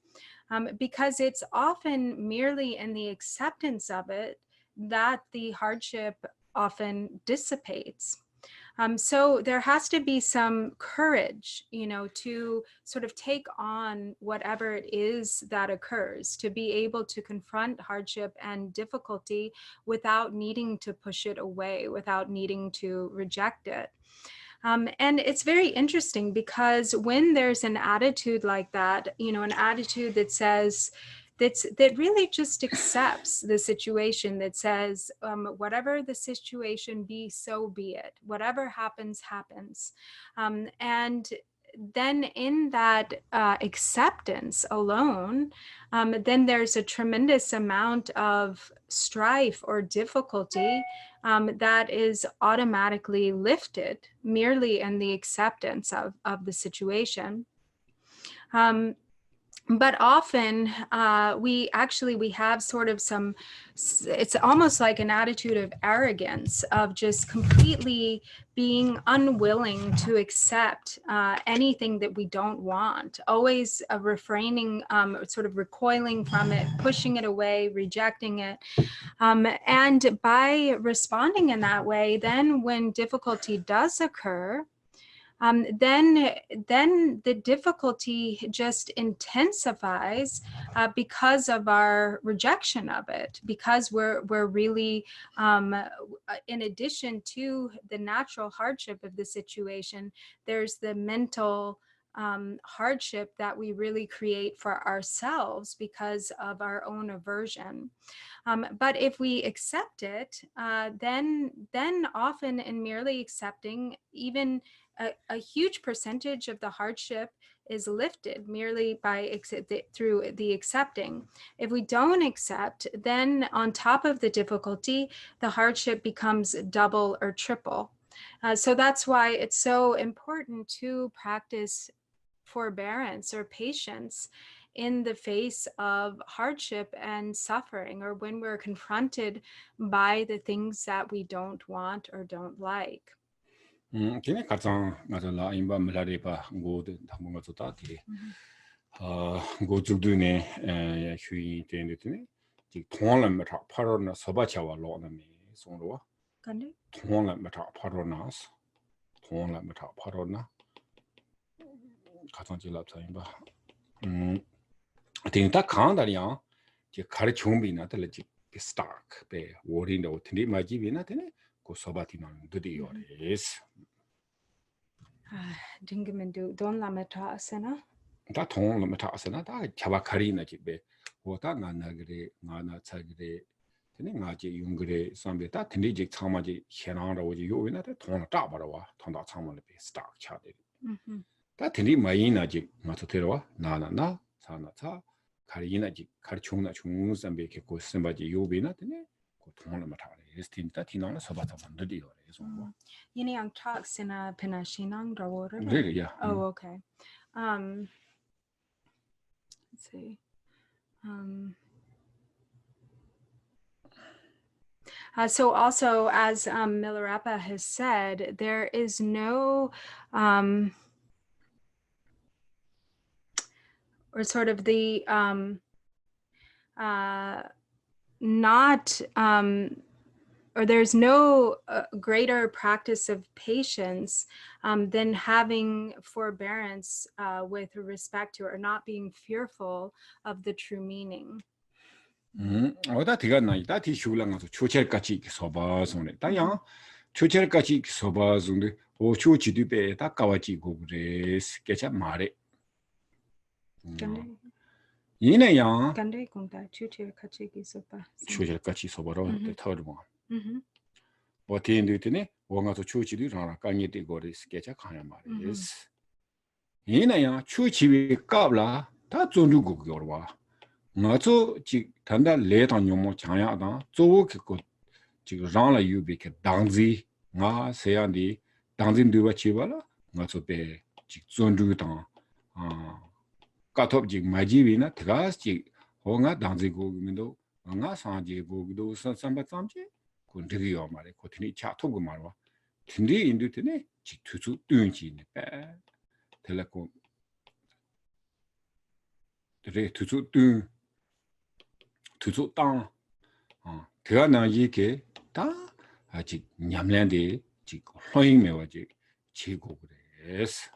because it's often merely in the acceptance of it that the hardship often dissipates. So there has to be some courage, to sort of take on whatever it is that occurs, to be able to confront hardship and difficulty without needing to push it away, without needing to reject it. And it's very interesting because when there's an attitude like that, an attitude that says, that really just accepts the situation, that says, whatever the situation be, so be it. Whatever happens, happens. And then in that acceptance alone, then there's a tremendous amount of strife or difficulty that is automatically lifted merely in the acceptance of the situation. but often we have sort of it's almost like an attitude of arrogance, of just completely being unwilling to accept anything that we don't want, always refraining, sort of recoiling from it, pushing it away, rejecting it. And by responding in that way, then when difficulty does occur, then the difficulty just intensifies because of our rejection of it, because we're really, in addition to the natural hardship of the situation, there's the mental hardship that we really create for ourselves because of our own aversion. But if we accept it, then often in merely accepting, even a huge percentage of the hardship is lifted merely by through the accepting. If we don't accept, then on top of the difficulty, the hardship becomes double or triple. So that's why it's so important to practice forbearance or patience in the face of hardship and suffering, or when we're confronted by the things that we don't want or don't like. 걔네 가장 맞아 라 임바 밀라리바 고드 담뭔가 좋다디 고죽드네 에 휴이 되는데 지 통화를 못 파로나 서바차와 로나미 송로와 근데 통화를 못 파로나스 통화를 못 파로나 가장 질랍사 임바 된다 강다리야 지 가르 총비나 들지 스타크 베 워린도 텐디 마지비나 되네 고 서바티만 드디요레스 딩금도 돈라메타스나 다 통을 못하잖아 다 자바카리나 집에 뭐다 나나그래 나나 차그래 되네 나지 용그래 삼베다 텐디지 참마지 현황으로 요위나 통을 따버려와 통다 참마를 비 스타크 차데 다 텐디 마이나지 마토테로와 나나나 사나차 가리나지 가르총나 중삼베 개고 심바지 요비나 되네 고 통을 못하래 스틴다 티나나 서바타 만들이요 그래서 뭐 Yiniyang talks in a pinashinang drawor. really yeah Oh, okay. Let's see. So also, as Milarepa has said, there is no or sort of the not or there's no greater practice of patience than having forbearance with respect to, or not being fearful of the true meaning. 어다 디가나 다 디슈랑아서 초철같이 서바송네 다야 초철같이 서바송데 오 초치디베 다 까와지고 그래스 깨자 말에 이네야 간데 공다 초철같이 기소바 초철같이 서바로 터르모 어티인드티네 원가서 초치디랑 까니디 거리스 깨자 가야 말이스 이네야 초치비 까블라 다 존두고 거와 나저 지 단다 레당 요모 장야다 조고 지금 장라 유비케 당지 나 세안디 당진두바 치발라 나저 배 직존두다 까톱지 마지비나 드가스 호가 당지고 민도 나 상지고도 선삼바삼지 군드기요 말에 고티니 차토고 말와 틴디 인두테네 직투수 뚱지네 배 텔레콤 드레 투수 뚱 투수 땅 대가나 이게 다 아직 냠랜데 지금 허잉매와지 지고 그래스.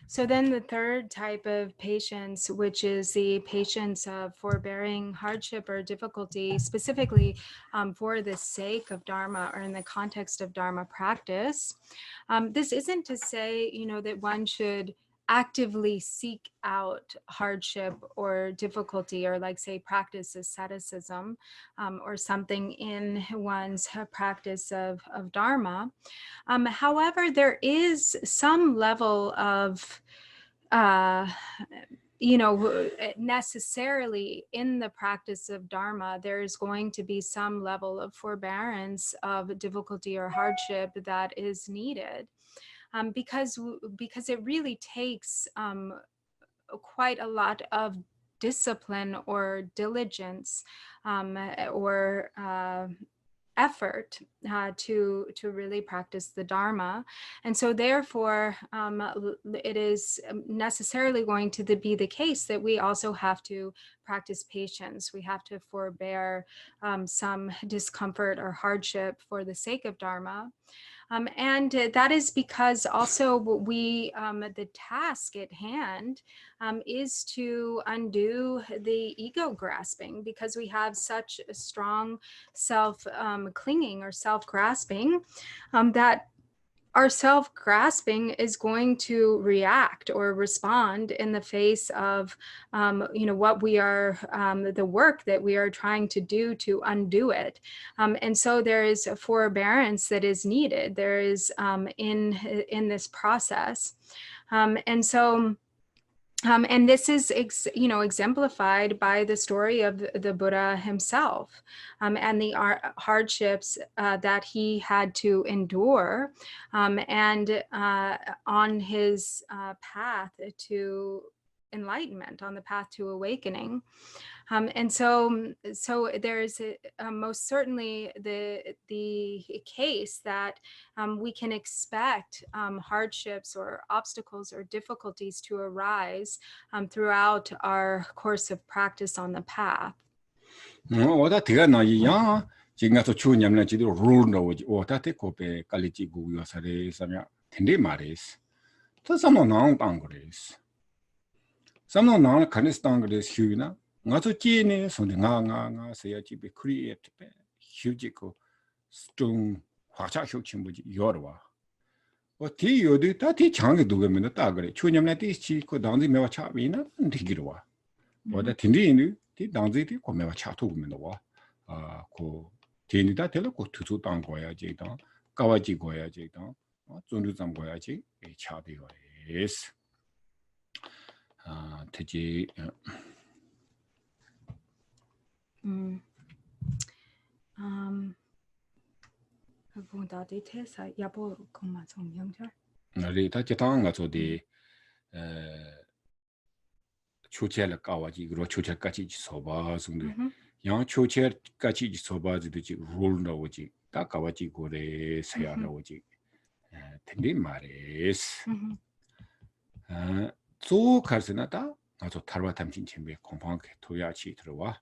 So then the third type of patience, which is the patience of forbearing hardship or difficulty, specifically for the sake of Dharma or in the context of Dharma practice. This isn't to say, that one should actively seek out hardship or difficulty, or like say practice asceticism or something in one's practice of Dharma. However, there is some level of necessarily in the practice of Dharma, there's going to be some level of forbearance of difficulty or hardship that is needed. because it really takes quite a lot of discipline or diligence or effort to really practice the Dharma. And so therefore, it is necessarily going to be the case that we also have to practice patience. We have to forbear some discomfort or hardship for the sake of Dharma. And that is because also the task at hand is to undo the ego grasping, because we have such a strong self clinging or self grasping that our self-grasping is going to react or respond in the face of, what we are, the work that we are trying to do to undo it. And so there is a forbearance that is needed. There is in this process. And this is, exemplified by the story of the Buddha himself and the hardships that he had to endure and on his path to enlightenment, on the path to awakening. And so there is most certainly the case that we can expect hardships or obstacles or difficulties to arise throughout our course of practice on the path. 我的这个呢一样，就俺说去年们就rule 呢，我的这个被咖喱鸡骨有啥的什么样，天天买的是，这什么难当过的是，什么难肯定是当过的是呢。我说今年说的我是要去被 create 呗，修这个种花茶修全部就要的哇。我提有的，他提强的多个没得大个的，去年们第七个当时没有差别呢，提个的哇。我的天天的，提当时的我没有差多个没得哇。ko teni da tele ko tutu tang goya je dang kawaji goya je dang zondu zam goya je e cha de yo es teji Vùng đó đi thế sao ya bộ không mà xong nhung chứ? ri ta je tang ga zo de chuche la kawaji gro chuche ka chi so ba sung de yang chuche ka chi so ba de ji rule na wo ji ta kawaji go re se ya na wo ji tendi ma re es zo kar se na ta nga zo tarwa tam chin chen be kompang ke to ya chi tro wa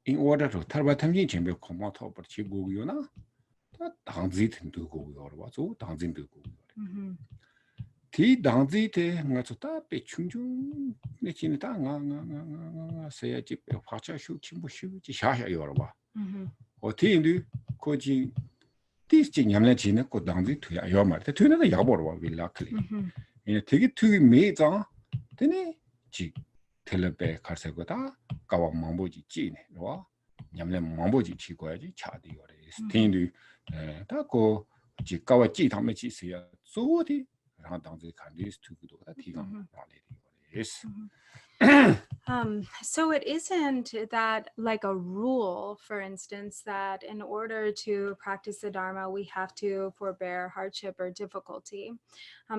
in order to tarwa tam chin chen be kompang to par chi go yo na ta dang zi ten du go yo wa zo dang zin du go 티 당지 때 nga 다 배충중 내지는 다 nga 세야지 화차 슈침부 슈지 샤샤요 봐. 어디인데 거기 디스지 냠내 지네 거 당지 투야 요 말. 투는 야보로 와 빌라클리. 이 되게 투 메자 되네 지 텔레베 갈세거다 까와 망보지 지네. 와 냠내 망보지 치고야지 차디요래. 스틴도 다고 지 까와 지 담에 지세야. 소디 So it isn't that like a rule, for instance, that in order to practice the Dharma, we have to forbear hardship or difficulty.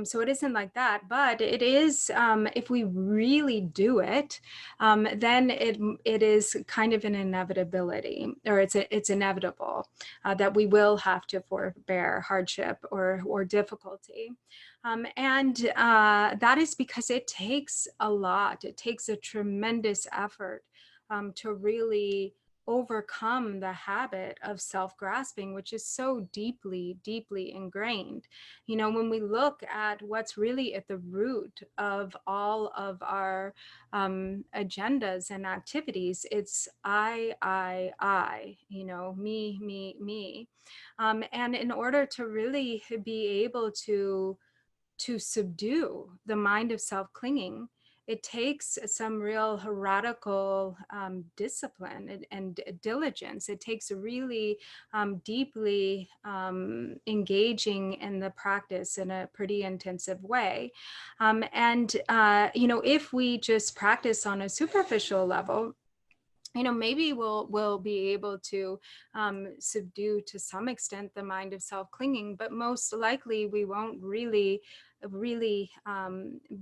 So it isn't like that, but it is, if we really do it, then it is kind of an inevitability, or it's inevitable that we will have to forbear hardship or difficulty. And that is because it takes a lot. It takes a tremendous effort to really overcome the habit of self-grasping, which is so deeply, deeply ingrained. You know, when we look at what's really at the root of all of our agendas and activities, it's I, you know, me. And in order to really be able to subdue the mind of self-clinging, it takes some real radical discipline and diligence. It takes a really deeply engaging in the practice in a pretty intensive way. And, you know, if we just practice on a superficial level, maybe we'll be able to subdue to some extent the mind of self-clinging, but most likely we won't really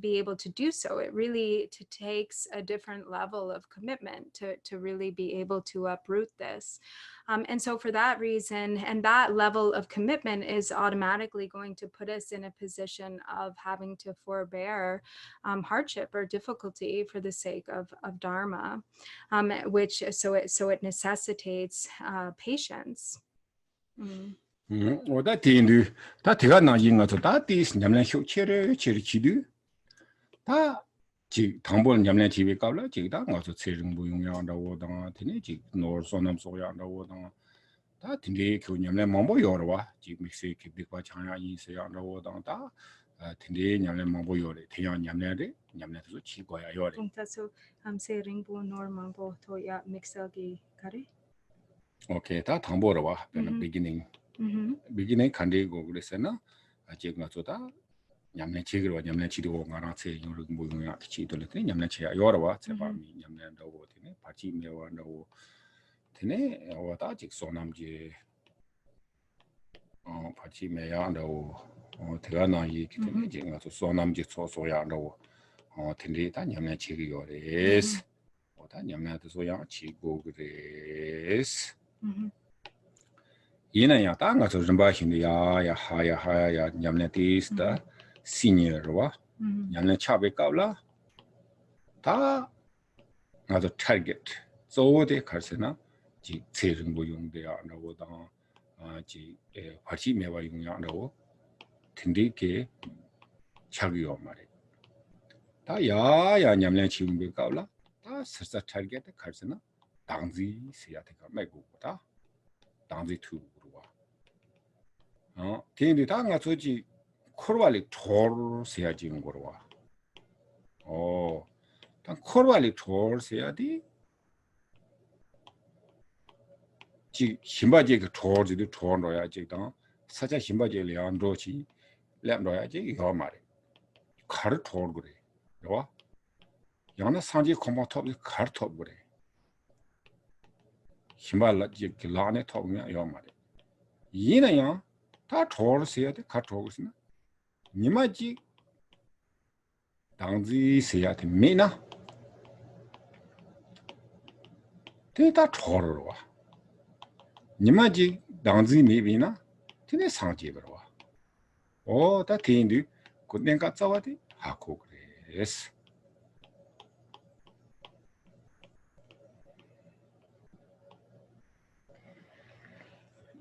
be able to do so. It really takes a different level of commitment to really be able to uproot this. And so for that reason, and that level of commitment is automatically going to put us in a position of having to forbear hardship or difficulty for the sake of Dharma, which so it necessitates patience. 오다 티인도 다 대가 나긴 것도 다 티스 냠내 효체를 치르치도 다지 당본 냠내 TV 까불라 지다 가서 세정 무용량다고 당 되네 지 노르소남 소야다고 다 딘데 그 냠내 망보 요러와 지 믹스 기빅과 장야 인세야다고 당다 딘데 냠내 망보 요래 대양 냠내데 냠내도 치고야 요래 그래서 세링보 노르망보 토야 믹서기 가리 오케이 다 당보러와 beginning beginning 간디고 그랬잖아 제가 저다 냠내 지그와 냠내 지도 가랑 세 용을 모용야 치도랬더니 냠내 치야 요러와 제바미 냠내다고 되네 바치 메와다고 되네 와다 직소남지 바치 메야다고 대가나이 기타네 제가 저 소남지 소소야다고 되네 다 냠내 치기 요레스 와다 냠내도 소야 치고 그레스 이나야 땅가서 좀 봐신데 야야 하야 냠내 티스다 시니어와 냠내 차베 까블라 다 나도 타겟 저어데 갈세나 지 세정 보용돼야 나고다 지 파티 메와 용야라고 딘디게 차기요 말에 다 야야 냠내 치운베 까블라 다 서서 타겟 갈세나 당지 세야데가 매고다 당지 투 근데 당가 저지 코르발리 톨 세야지는 거로 와. 당 코르발리 톨 세야디. 지 신바지 그 톨지도 톨로야지 당 사자 신바지 량도지 램로야지 요 말이. 카르 톨 그래. 요. 양나 상지 컴포터 카르 톨 그래. 신발라지 그 라네 톨이야 요 말이. 이나야 다 톨세야 돼 카톨스나 니마지 당지 세야 돼 메나 대다 톨로 와 니마지 당지 메비나 테네 상지 버와 다 테인디 고nen가 짜와디 하고 그래스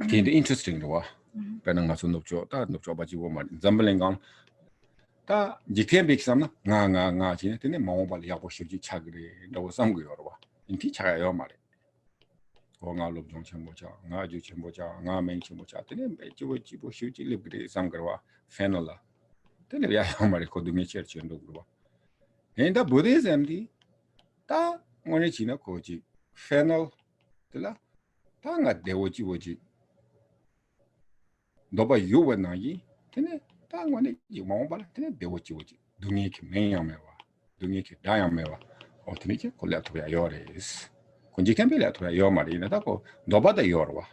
테인디 인터레스팅 와 배는 가서 높죠. 다 높죠. 가지고 말 잠블랭강 다 지케 빅삼나 나나나 지네 되네 마오발 야고 시지 차그리 너 삼고요 봐. 인티 차요 말에. 고가 롭종 첨보자. 나주 첨보자. 나맹 첨보자. 되네 배지고 지고 시지 리브리 삼거와 페놀라. 되네 야 말에 고등이 처치한다고 그러 봐. 엔다 부디즘디 다 오늘 지나 고지 페놀 들라 다가 데오지오지 너바 요원나이 테네 땅원에 요마오발 테네 데오치오지 두니케 메야메와 두니케 다야메와 어트니케 콜라토야 요레스 군지캠벨라토야 요마리나다고 너바다 요르와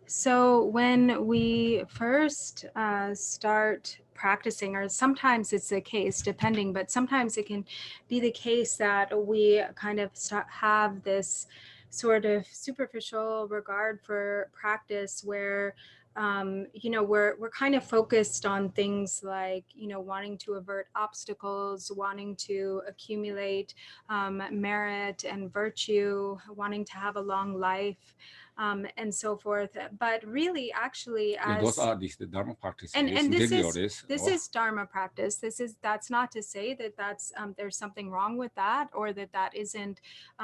So when we first start practicing, or sometimes it's the case, depending, but sometimes it can be the case that we kind of have this sort of superficial regard for practice where we're kind of focused on things like wanting to avert obstacles, wanting to accumulate merit and virtue, wanting to have a long life, and so forth. But really, actually, as those are the Dharma practices. And this is Dharma practice. That's not to say that that's there's something wrong with that, or that isn't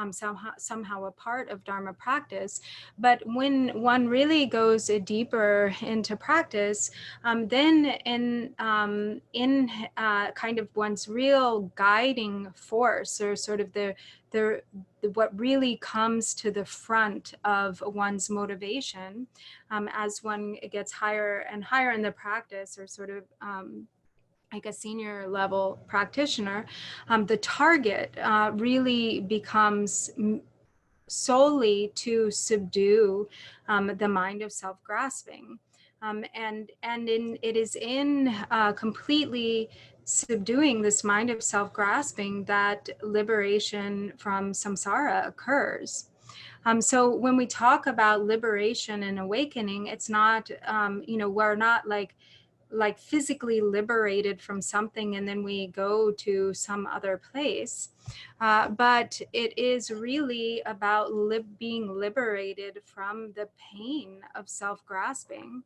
somehow a part of Dharma practice. But when one really goes deeper into practice, then in kind of one's real guiding force, or sort of the what really comes to the front of one's motivation as one gets higher and higher in the practice, or sort of like a senior level practitioner, the target really becomes solely to subdue the mind of self-grasping. It is in completely subduing this mind of self-grasping that liberation from samsara occurs. So when we talk about liberation and awakening, it's not, we're not like physically liberated from something and then we go to some other place. But it is really about being liberated from the pain of self-grasping.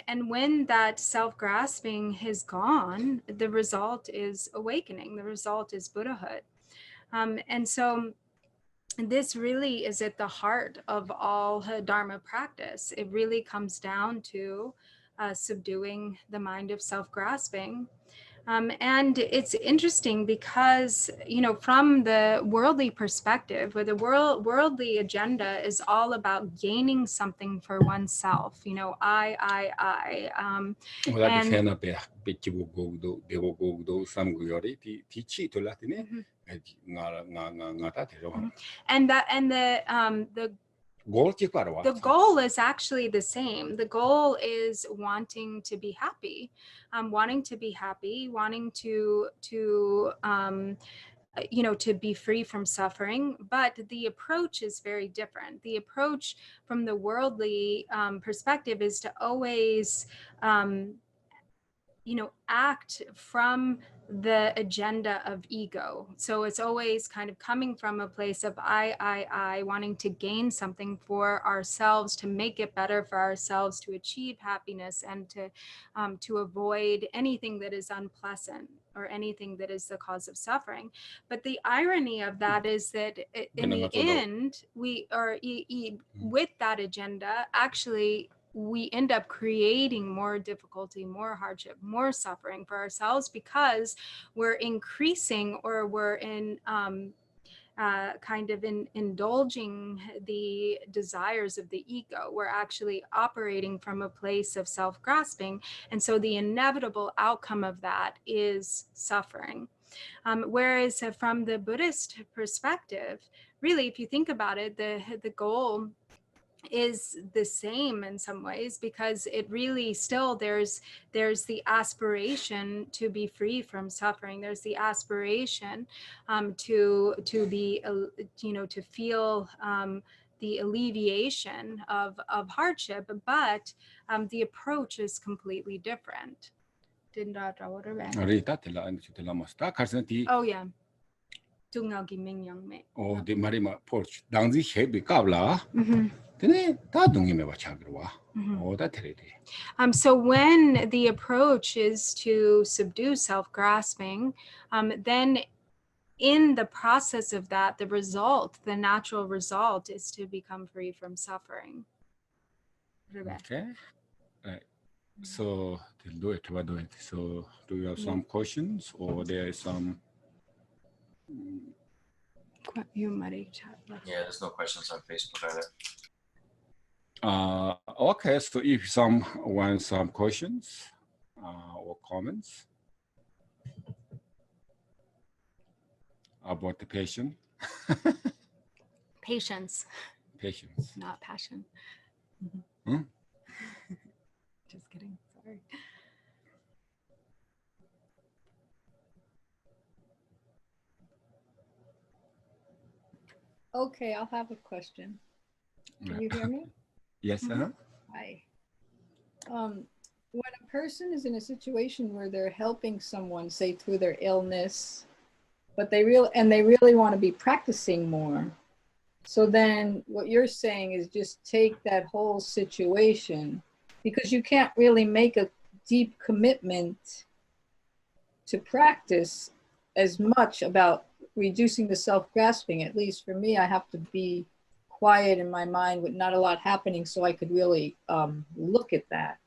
And when that self-grasping is gone, the result is awakening. The result is Buddhahood. And so this really is at the heart of all Dharma practice. It really comes down to subduing the mind of self-grasping. And it's interesting because, from the worldly perspective, where the worldly agenda is all about gaining something for oneself, I. and and the goal is actually the same. The goal is wanting to be happy, wanting to be free from suffering. But the approach is very different. The approach from the worldly perspective is to always act from the agenda of ego. So it's always kind of coming from a place of I, wanting to gain something for ourselves, to make it better for ourselves, to achieve happiness, and to avoid anything that is unpleasant or anything that is the cause of suffering. But the irony of that is that in the end, with that agenda, actually, we end up creating more difficulty, more hardship, more suffering for ourselves, because we're increasing, or we're indulging the desires of the ego. We're actually operating from a place of self-grasping. And so the inevitable outcome of that is suffering. Whereas from the Buddhist perspective, really, if you think about it, the goal is the same in some ways, because it really still there's the aspiration to be free from suffering. There's the aspiration to be to feel the alleviation of hardship, but the approach is completely different. Oh yeah. Oh, the Marima porch. Dangzi shape kabla. So when the approach is to subdue self-grasping, then in the process of that, the natural result is to become free from suffering. Okay. Right. So do it. So do you have some questions, or there is some? Yeah, there's no questions on Facebook either. Okay, so if someone wants some questions or comments about the patient. Patience, not passion. Hmm? Just kidding. Sorry. Okay, I'll have a question. Can you hear me? Yes, Hi. When a person is in a situation where they're helping someone, say through their illness, but they really want to be practicing more. So then what you're saying is just take that whole situation, because you can't really make a deep commitment to practice as much about reducing the self-grasping. At least for me, I have to be quiet in my mind with not a lot happening so I could really look at that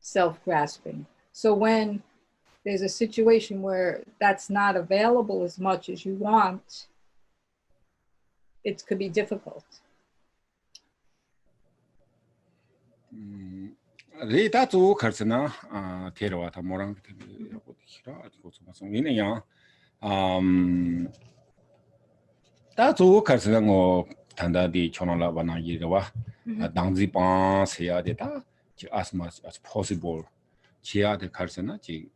self-grasping. So when there's a situation where that's not available as much as you want, it could be difficult. 레다 또 가르스나 테러와타 모랑 히라 고소마송 이네야 다또 가르스나 뭐 단다디 초나라 바나기와 당지 반세야 되다 as much as possible 지야데 가르스나 지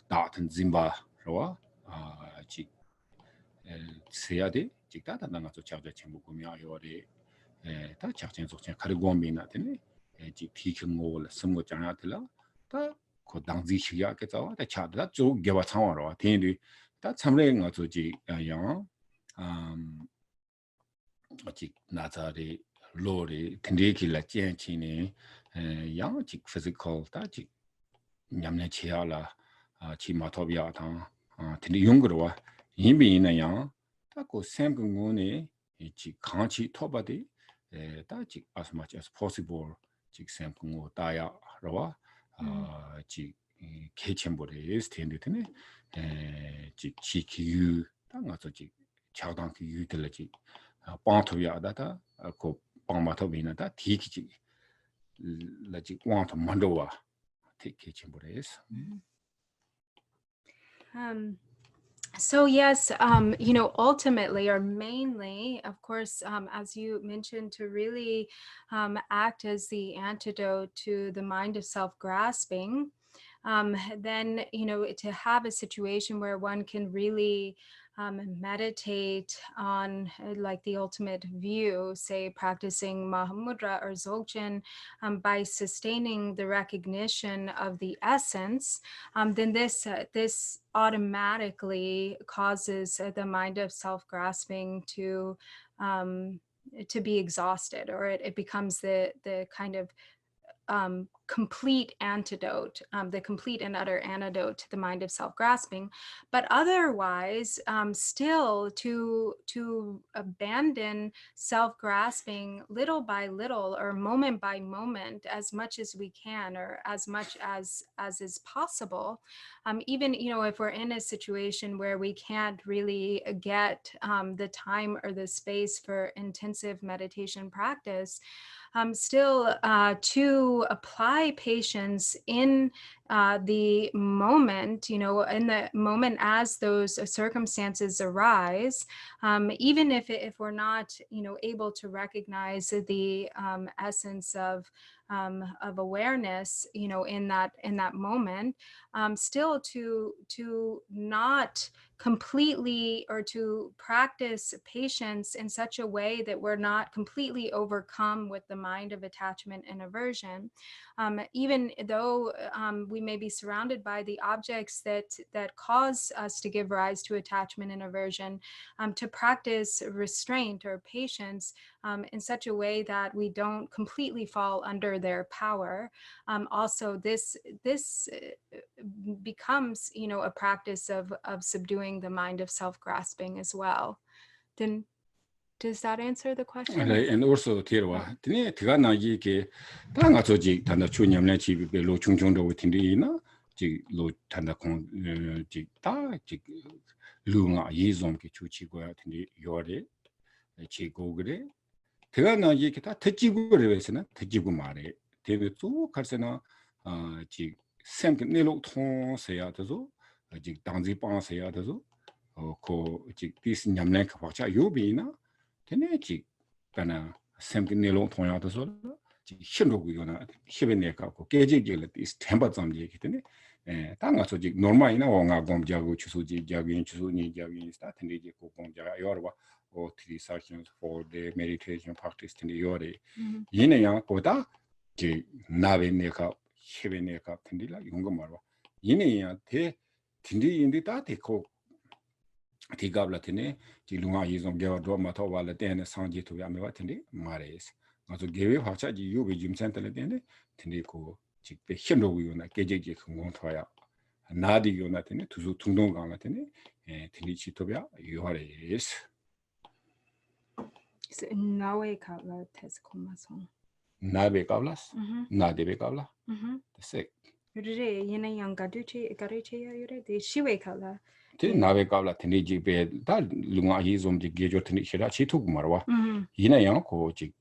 다튼 짐바로와 지 세야데 직다다 나가서 자자 전부 구매하 요리 다 작전 속전 가르고미나 되네 지 티킹을 섬고 장야들라 다그 당지 시야께서 다 차다 쭉 개와 상와로 되는데 다 참례 가서지 양 어찌 나자리 로리 텐데기라 젠치네 양지 피지컬 다지 냠내 치야라 치마토비아타 텐데 용거와 이미는 양 다고 생근고네 지 강치 토바디 다지 as much as possible 지 생근고 다야로와 지 개첨보레 스탠드드네 지 지기유 당아서 지 차당기 유들지 빵토야다다 고 빵마토비나다 디기지 라지 want 만도와 개첨보레스 So yes, ultimately or mainly, of course, as you mentioned, to really act as the antidote to the mind of self-grasping, then, to have a situation where one can really meditate on like the ultimate view, say practicing Mahamudra or Dzogchen by sustaining the recognition of the essence, then this automatically causes the mind of self-grasping to be exhausted, or it becomes the kind of complete antidote, the complete and utter antidote to the mind of self-grasping. But otherwise, still to abandon self-grasping little by little or moment by moment, as much as we can, or as much as is possible. Even, if we're in a situation where we can't really get the time or the space for intensive meditation practice, still to apply patience in the moment, in the moment as those circumstances arise, even if we're not, able to recognize the essence of awareness, in that moment, still to not completely, or to practice patience in such a way that we're not completely overcome with the mind of attachment and aversion, even though we may be surrounded by the objects that cause us to give rise to attachment and aversion, to practice restraint or patience in such a way that we don't completely fall under their power. Also, this becomes, a practice of subduing the mind of self-grasping as well. Then, does that answer the question? And also, Tirwa, Tine Tigana Yiki, Tanga Soji, Tanda Chunyamnachi, Lo Chungchondo with Indina, Ji Lo Tanda Con Jita, Lunga Yizom Kichuchi go out in the Yore, Chi Gogre, Tigana Yikita, Tajibu Revesena, Tajibu Mare, Tevitu, Karsena, Ji Sem Nilo Ton Sayatazo, Ji Danzi Pan Sayatazo, or this Yamnek Wacha Yubina. 테네지 가나 샘기네로 통야도서 신로구요나 히베네카고 깨지기를 이 스탬버 좀 얘기했더니 당가서지 노르마이나 원가 공자고 주소지 자기인 주소니 자기인 스타트니지 공자 여러와 or 3 sessions for the meditation practice in the yore 이네야 보다 지 나베네카 히베네카 텐디라 용거 말와 이네야 대 텐디인데 다 대고 디가블라테네 지룽아 이종 개와 도마토발레 테네 상지토 야메와 텐디 마레스 아주 개외 화차지 요비 짐센터레 테네 텐디고 직배 힘로고요나 깨제지 공공토야 나디요나 테네 두수 퉁동강라 테네 텐디 치토비아 요하레스 나웨 카라 테스코마송 나베 까블라스 나데베 까블라 세 요레 예네 양가두치 가르치야 요레 데 시웨 카라 티 나베 까블라 텐디지 베다 룽아 이좀지 게조 텐디 시라 치토고 말와 이나양 고지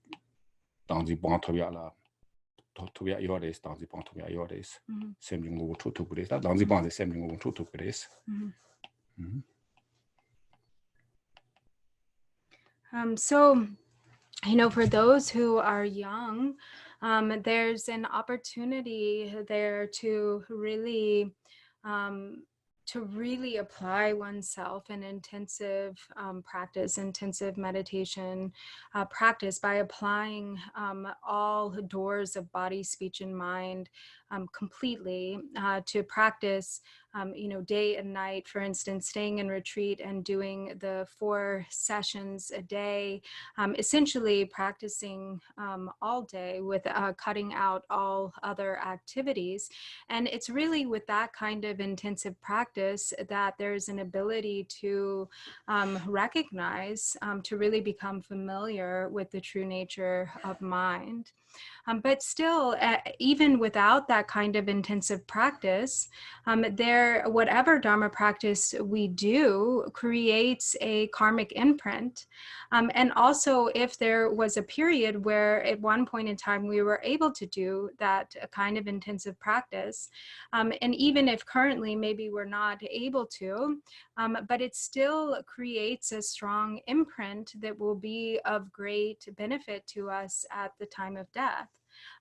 당지 방토비아라 to be yours, down the point to be yours. Mhm. Same thing over to grace. That down the point, the same thing over to grace. So, for those who are young, there's an opportunity there to really apply oneself in intensive practice, intensive meditation practice by applying all doors of body, speech, and mind completely to practice, day and night, for instance, staying in retreat and doing the 4 sessions a day, essentially practicing all day with cutting out all other activities. And it's really with that kind of intensive practice that there's an ability to recognize, to really become familiar with the true nature of mind. But still, even without that kind of intensive practice, whatever Dharma practice we do creates a karmic imprint. And also, if there was a period where at one point in time we were able to do that kind of intensive practice, and even if currently maybe we're not able to, but it still creates a strong imprint that will be of great benefit to us at the time of death.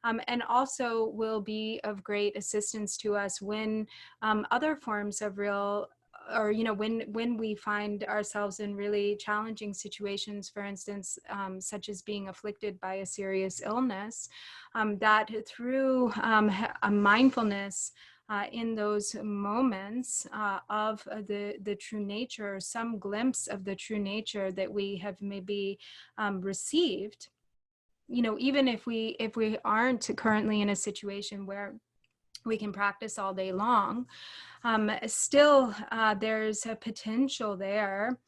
And also will be of great assistance to us when other forms of real, or when we find ourselves in really challenging situations, for instance, such as being afflicted by a serious illness, that through a mindfulness in those moments of the true nature, some glimpse of the true nature that we have maybe received, even if we aren't currently in a situation where we can practice all day long, still there's a potential there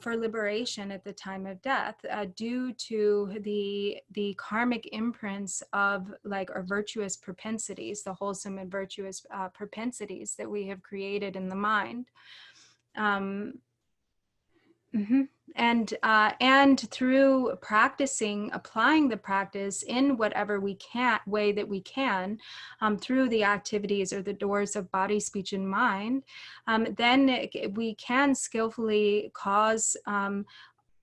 for liberation at the time of death due to the karmic imprints of our virtuous propensities, the wholesome and virtuous propensities that we have created in the mind. And through practicing, applying the practice in whatever way that we can, through the activities or the doors of body, speech, and mind, then we can skillfully cause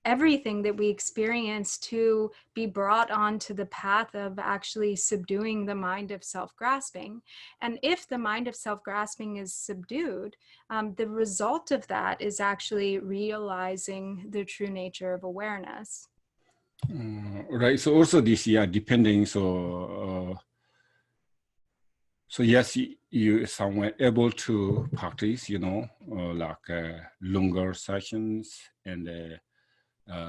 everything that we experience to be brought onto the path of actually subduing the mind of self-grasping. And if the mind of self-grasping is subdued, the result of that is actually realizing the true nature of awareness. Right. So also this, depending. So yes, you someone able to practice, longer sessions and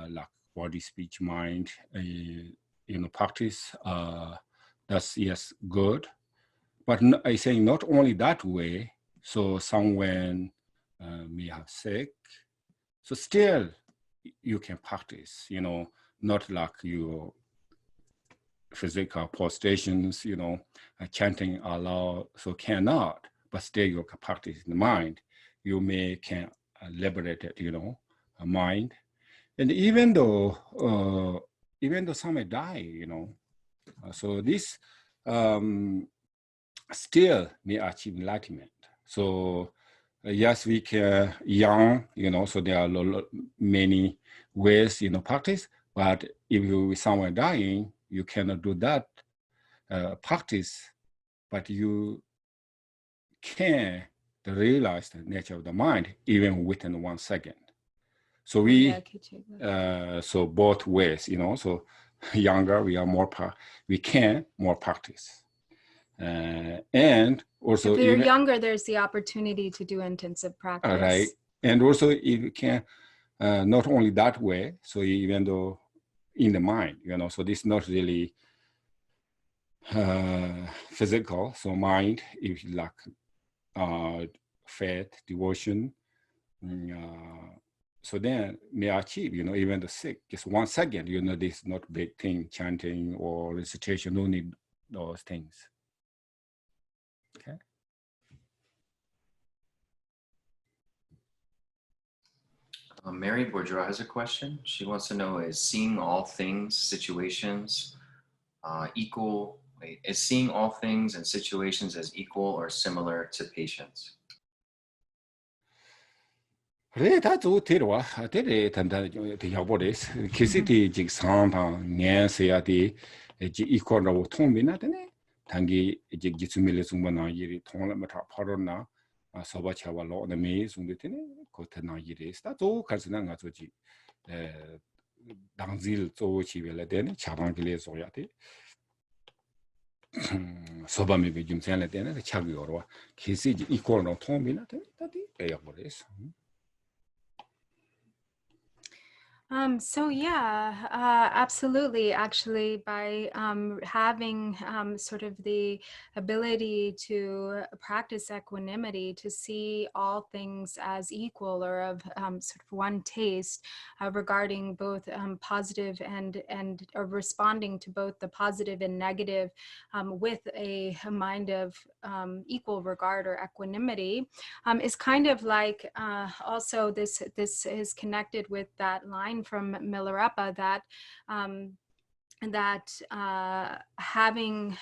like body, speech, mind, practice. That's yes, good. But I say not only that way. So someone may have sick. So still you can practice, not like your physical prostrations, chanting aloud, so cannot, but still you can practice in the mind. You can liberate it, a mind. And even though some may die, so this still may achieve enlightenment. So yes, we can young, so there are many ways, practice, but if you someone dying, you cannot do that practice, but you can realize the nature of the mind even within 1 second. So so both ways, so younger, we can more practice. And also if you're younger, there's the opportunity to do intensive practice. Right. And also if you can, not only that way, so even though in the mind, so this is not really physical, so mind, if you like faith, devotion, so then may achieve, even the sick, just 1 second, this is not big thing, chanting or recitation, no need those things. Okay. Mary Bourgeois has a question. She wants to know, is seeing all things, situations, equal wait, is seeing all things and situations as equal or similar to patience? 그래 다 좋대로와 되게 단단 되게 야보레스 키시티 직 상방 년세야디 지 이코라고 통미나더네 단기 이제 기츠밀레 중반나 이리 통라마타 파로나 서바차와로 네미 중데테네 고테나 이리스 다조 가스나 가조지 에 당질 조치벨레 되네 차방길에 소야데 서바미비 좀 생각해 되네 차기요로 키시지 이코라고 통미나더네 다디 야보레스 So yeah, absolutely. Actually, by having sort of the ability to practice equanimity, to see all things as equal or of sort of one taste, regarding both positive and or responding to both the positive and negative with a mind of equal regard or equanimity, is kind of like also this is connected with that line from Milarepa that having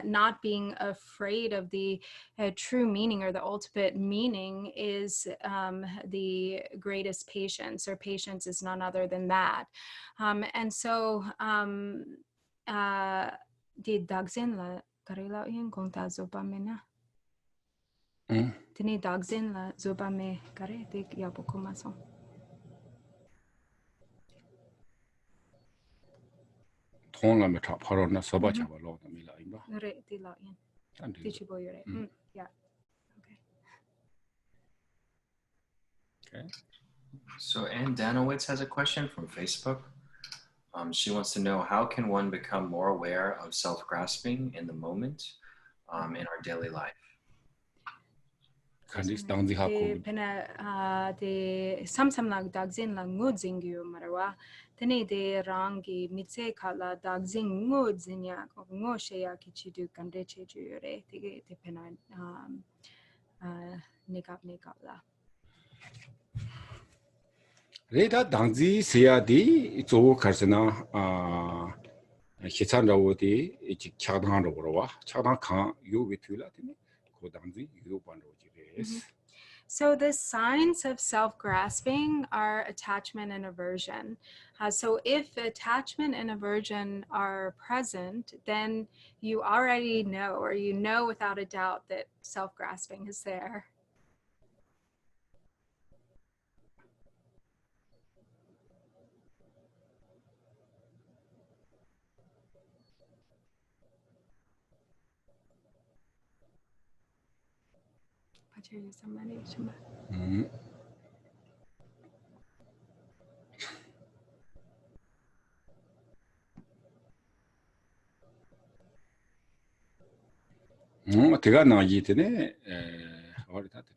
not being afraid of the true meaning or the ultimate meaning is the greatest patience, or patience is none other than that. And so the dagzin la karila yin kong ta zopa mena. Tini dagzin la zopa me kare dik yapo komason. 통라마타 파로나 서바차와로 네미라 임바 Re di la yin. Di chibo yore. Yeah. Okay. Okay. So Ann Danowitz has a question from Facebook. She wants to know, how can one become more aware of self-grasping in the moment in our daily life? 간디스 당지하고 Pena de samsamlag dagzin la nguzingyu marwa. Tene de rangi mitse kala dagzing nguzinya ngo sheya kichidu kande cheju yore. Tige te pena nikap la. 레다 당지 세야디 조 가르스나 히찬라오디 이치 차당하러 보러와 차당 강 요비 틀라더니 고 당지 요반로지레스 So the signs of self-grasping are attachment and aversion. So if attachment and aversion are present, then you already know, or you know without a doubt, that self-grasping is there. 제가 나기 때문에 어리다 됐다.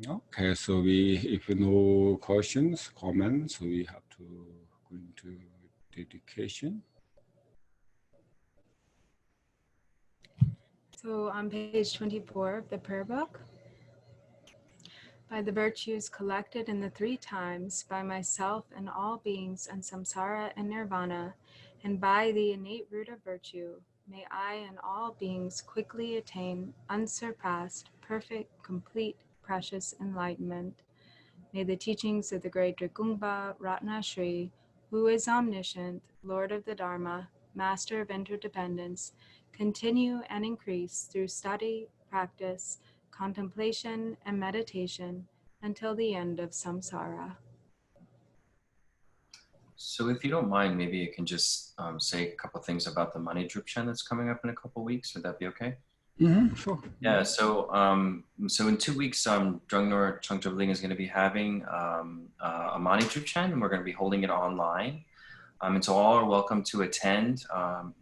Okay, so if no questions, comments, we have to go into dedication. So on page 24 of the prayer book, by the virtues collected in the 3 times, by myself and all beings and samsara and nirvana, and by the innate root of virtue, may I and all beings quickly attain unsurpassed, perfect, complete, precious enlightenment. May the teachings of the great Drikungpa Ratna Shri, who is omniscient, Lord of the Dharma, Master of interdependence, continue and increase through study, practice, contemplation, and meditation until the end of samsara. So if you don't mind, maybe you can just say a couple things about the money drupchen that's coming up in a couple weeks. Would that be okay? Sure. Yeah, so so in 2 weeks, Drungnor Changchubling is going to be having a money drupchen, and we're going to be holding it online. And so all are welcome to attend.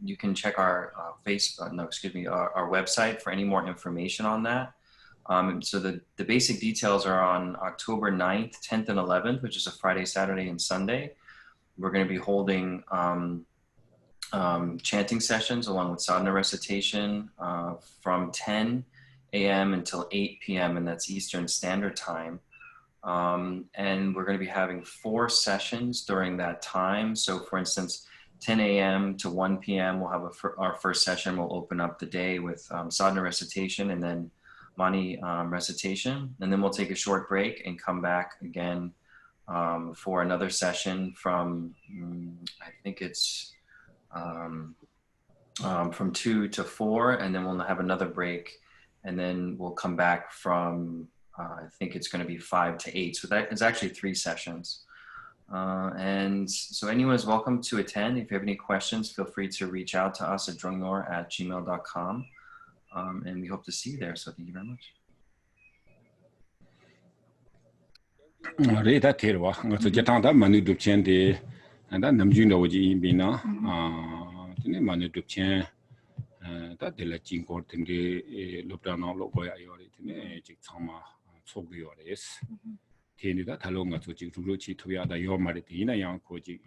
You can check our our website for any more information on that. So the basic details are on October 9th, 10th, and 11th, which is a Friday, Saturday, and Sunday. We're going to be holding chanting sessions along with sadhana recitation from 10 a.m. until 8 p.m. and that's Eastern Standard Time. And we're going to be having 4 sessions during that time. So for instance, 10 a.m. to 1 p.m. we'll have our first session. We'll open up the day with sadhana recitation and then Mani recitation. And then we'll take a short break and come back again for another session from, I think it's from 2 to 4, and then we'll have another break. And then we'll come back from, I think it's going to be 5 to 8. So that is actually 3 sessions. And so anyone is welcome to attend. If you have any questions, feel free to reach out to us at drongnor@gmail.com. And we hope to see you there. So thank you very much. Rita Terwa, Jatanda Manu Dupchen de and then Namjuno Bina, Manu Dupchen, that the Latin court in the Lupano Logoya Yoritine, Jiksama, Sogiores, Tini that Halonga to Jikruchi to the other your Maritina, young Koji,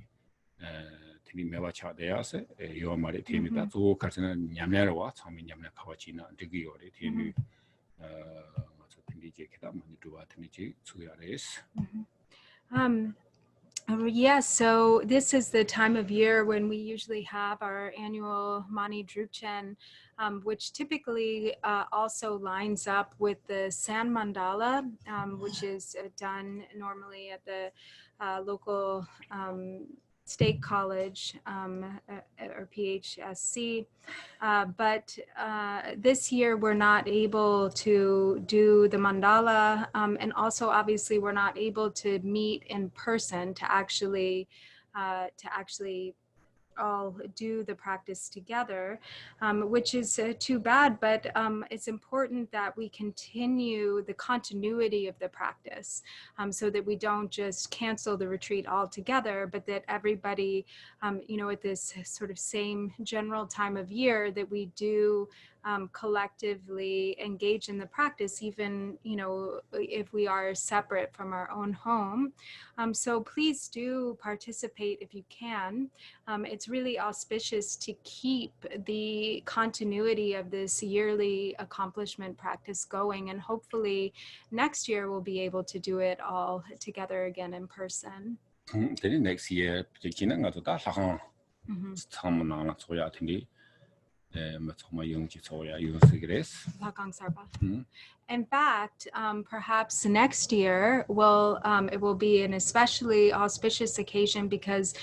Tini Mevacha dease, your Maritina, that's all Cartina Yamera, Tommy Yamna Kawachina, Digiori, Tini. Yes, so this is the time of year when we usually have our annual Mani Drupchen, which typically also lines up with the San Mandala, which is done normally at the local state college or PHSC, but this year we're not able to do the mandala, and also obviously we're not able to meet in person to actually all do the practice together, which is too bad, but it's important that we continue the continuity of the practice, so that we don't just cancel the retreat altogether, but that everybody, at this sort of same general time of year, that we do collectively engage in the practice, even, if we are separate from our own home. So please do participate if you can. It's really auspicious to keep the continuity of this yearly accomplishment practice going, and hopefully next year we'll be able to do it all together again in person. Next year, in fact, perhaps next year it will be an especially auspicious occasion because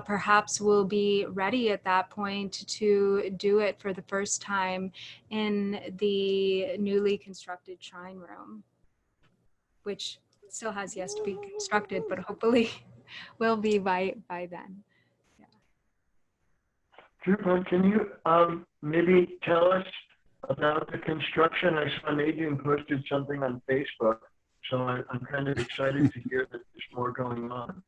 perhaps we'll be ready at that point to do it for the first time in the newly constructed shrine room, which still has yet to be constructed, but hopefully will be by then. Drupa, can you maybe tell us about the construction? I saw Nadine posted something on Facebook, so I'm kind of excited to hear that there's more going on.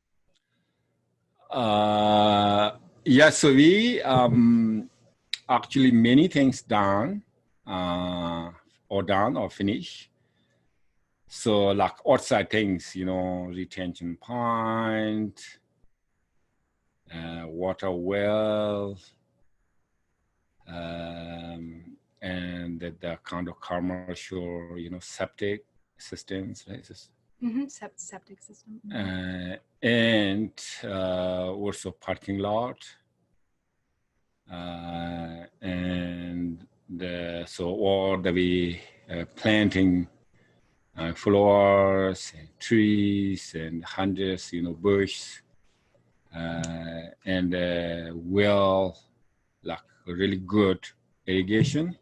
Yeah, so we actually many things done or finished. So like outside things, retention pond, water well, and the kind of commercial, septic systems, right? Septic system. And also parking lot, and all the planting flowers and trees and hundreds, bushes, and like really good irrigation.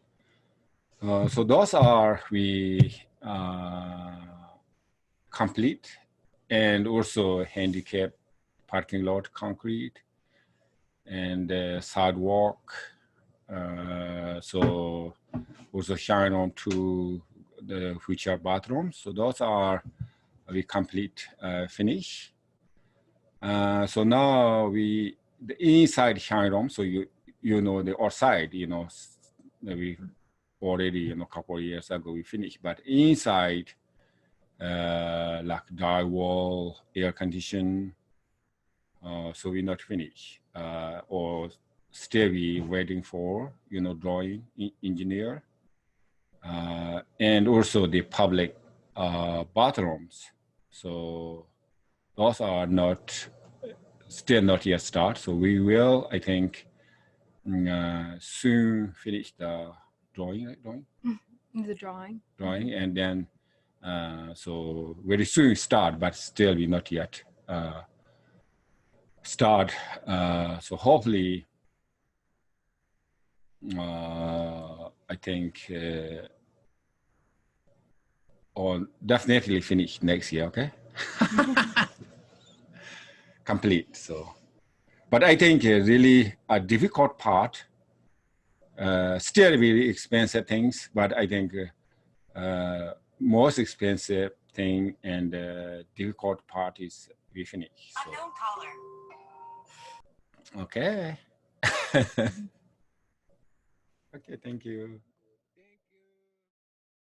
So those are complete, and also handicap parking lot concrete and sidewalk. So also shine on to the future bathrooms. So those are we complete finish. So now we the inside shine room, so you know the outside, you know, maybe already, you know, a couple of years ago we finished, but inside, like drywall, air condition, so we're not finished, or still we waiting for, you know, drawing engineer, and also the public bathrooms. So those are still not yet start. So we will, I think, soon finish the drawing, The drawing. and then so very soon start, but still we not yet start. So hopefully, I think, or definitely finish next year. Okay. Complete. So, but I think really a difficult part, still really expensive things, but I think most expensive thing and difficult part is we finish. So. Unknown caller. Okay. Okay, thank you.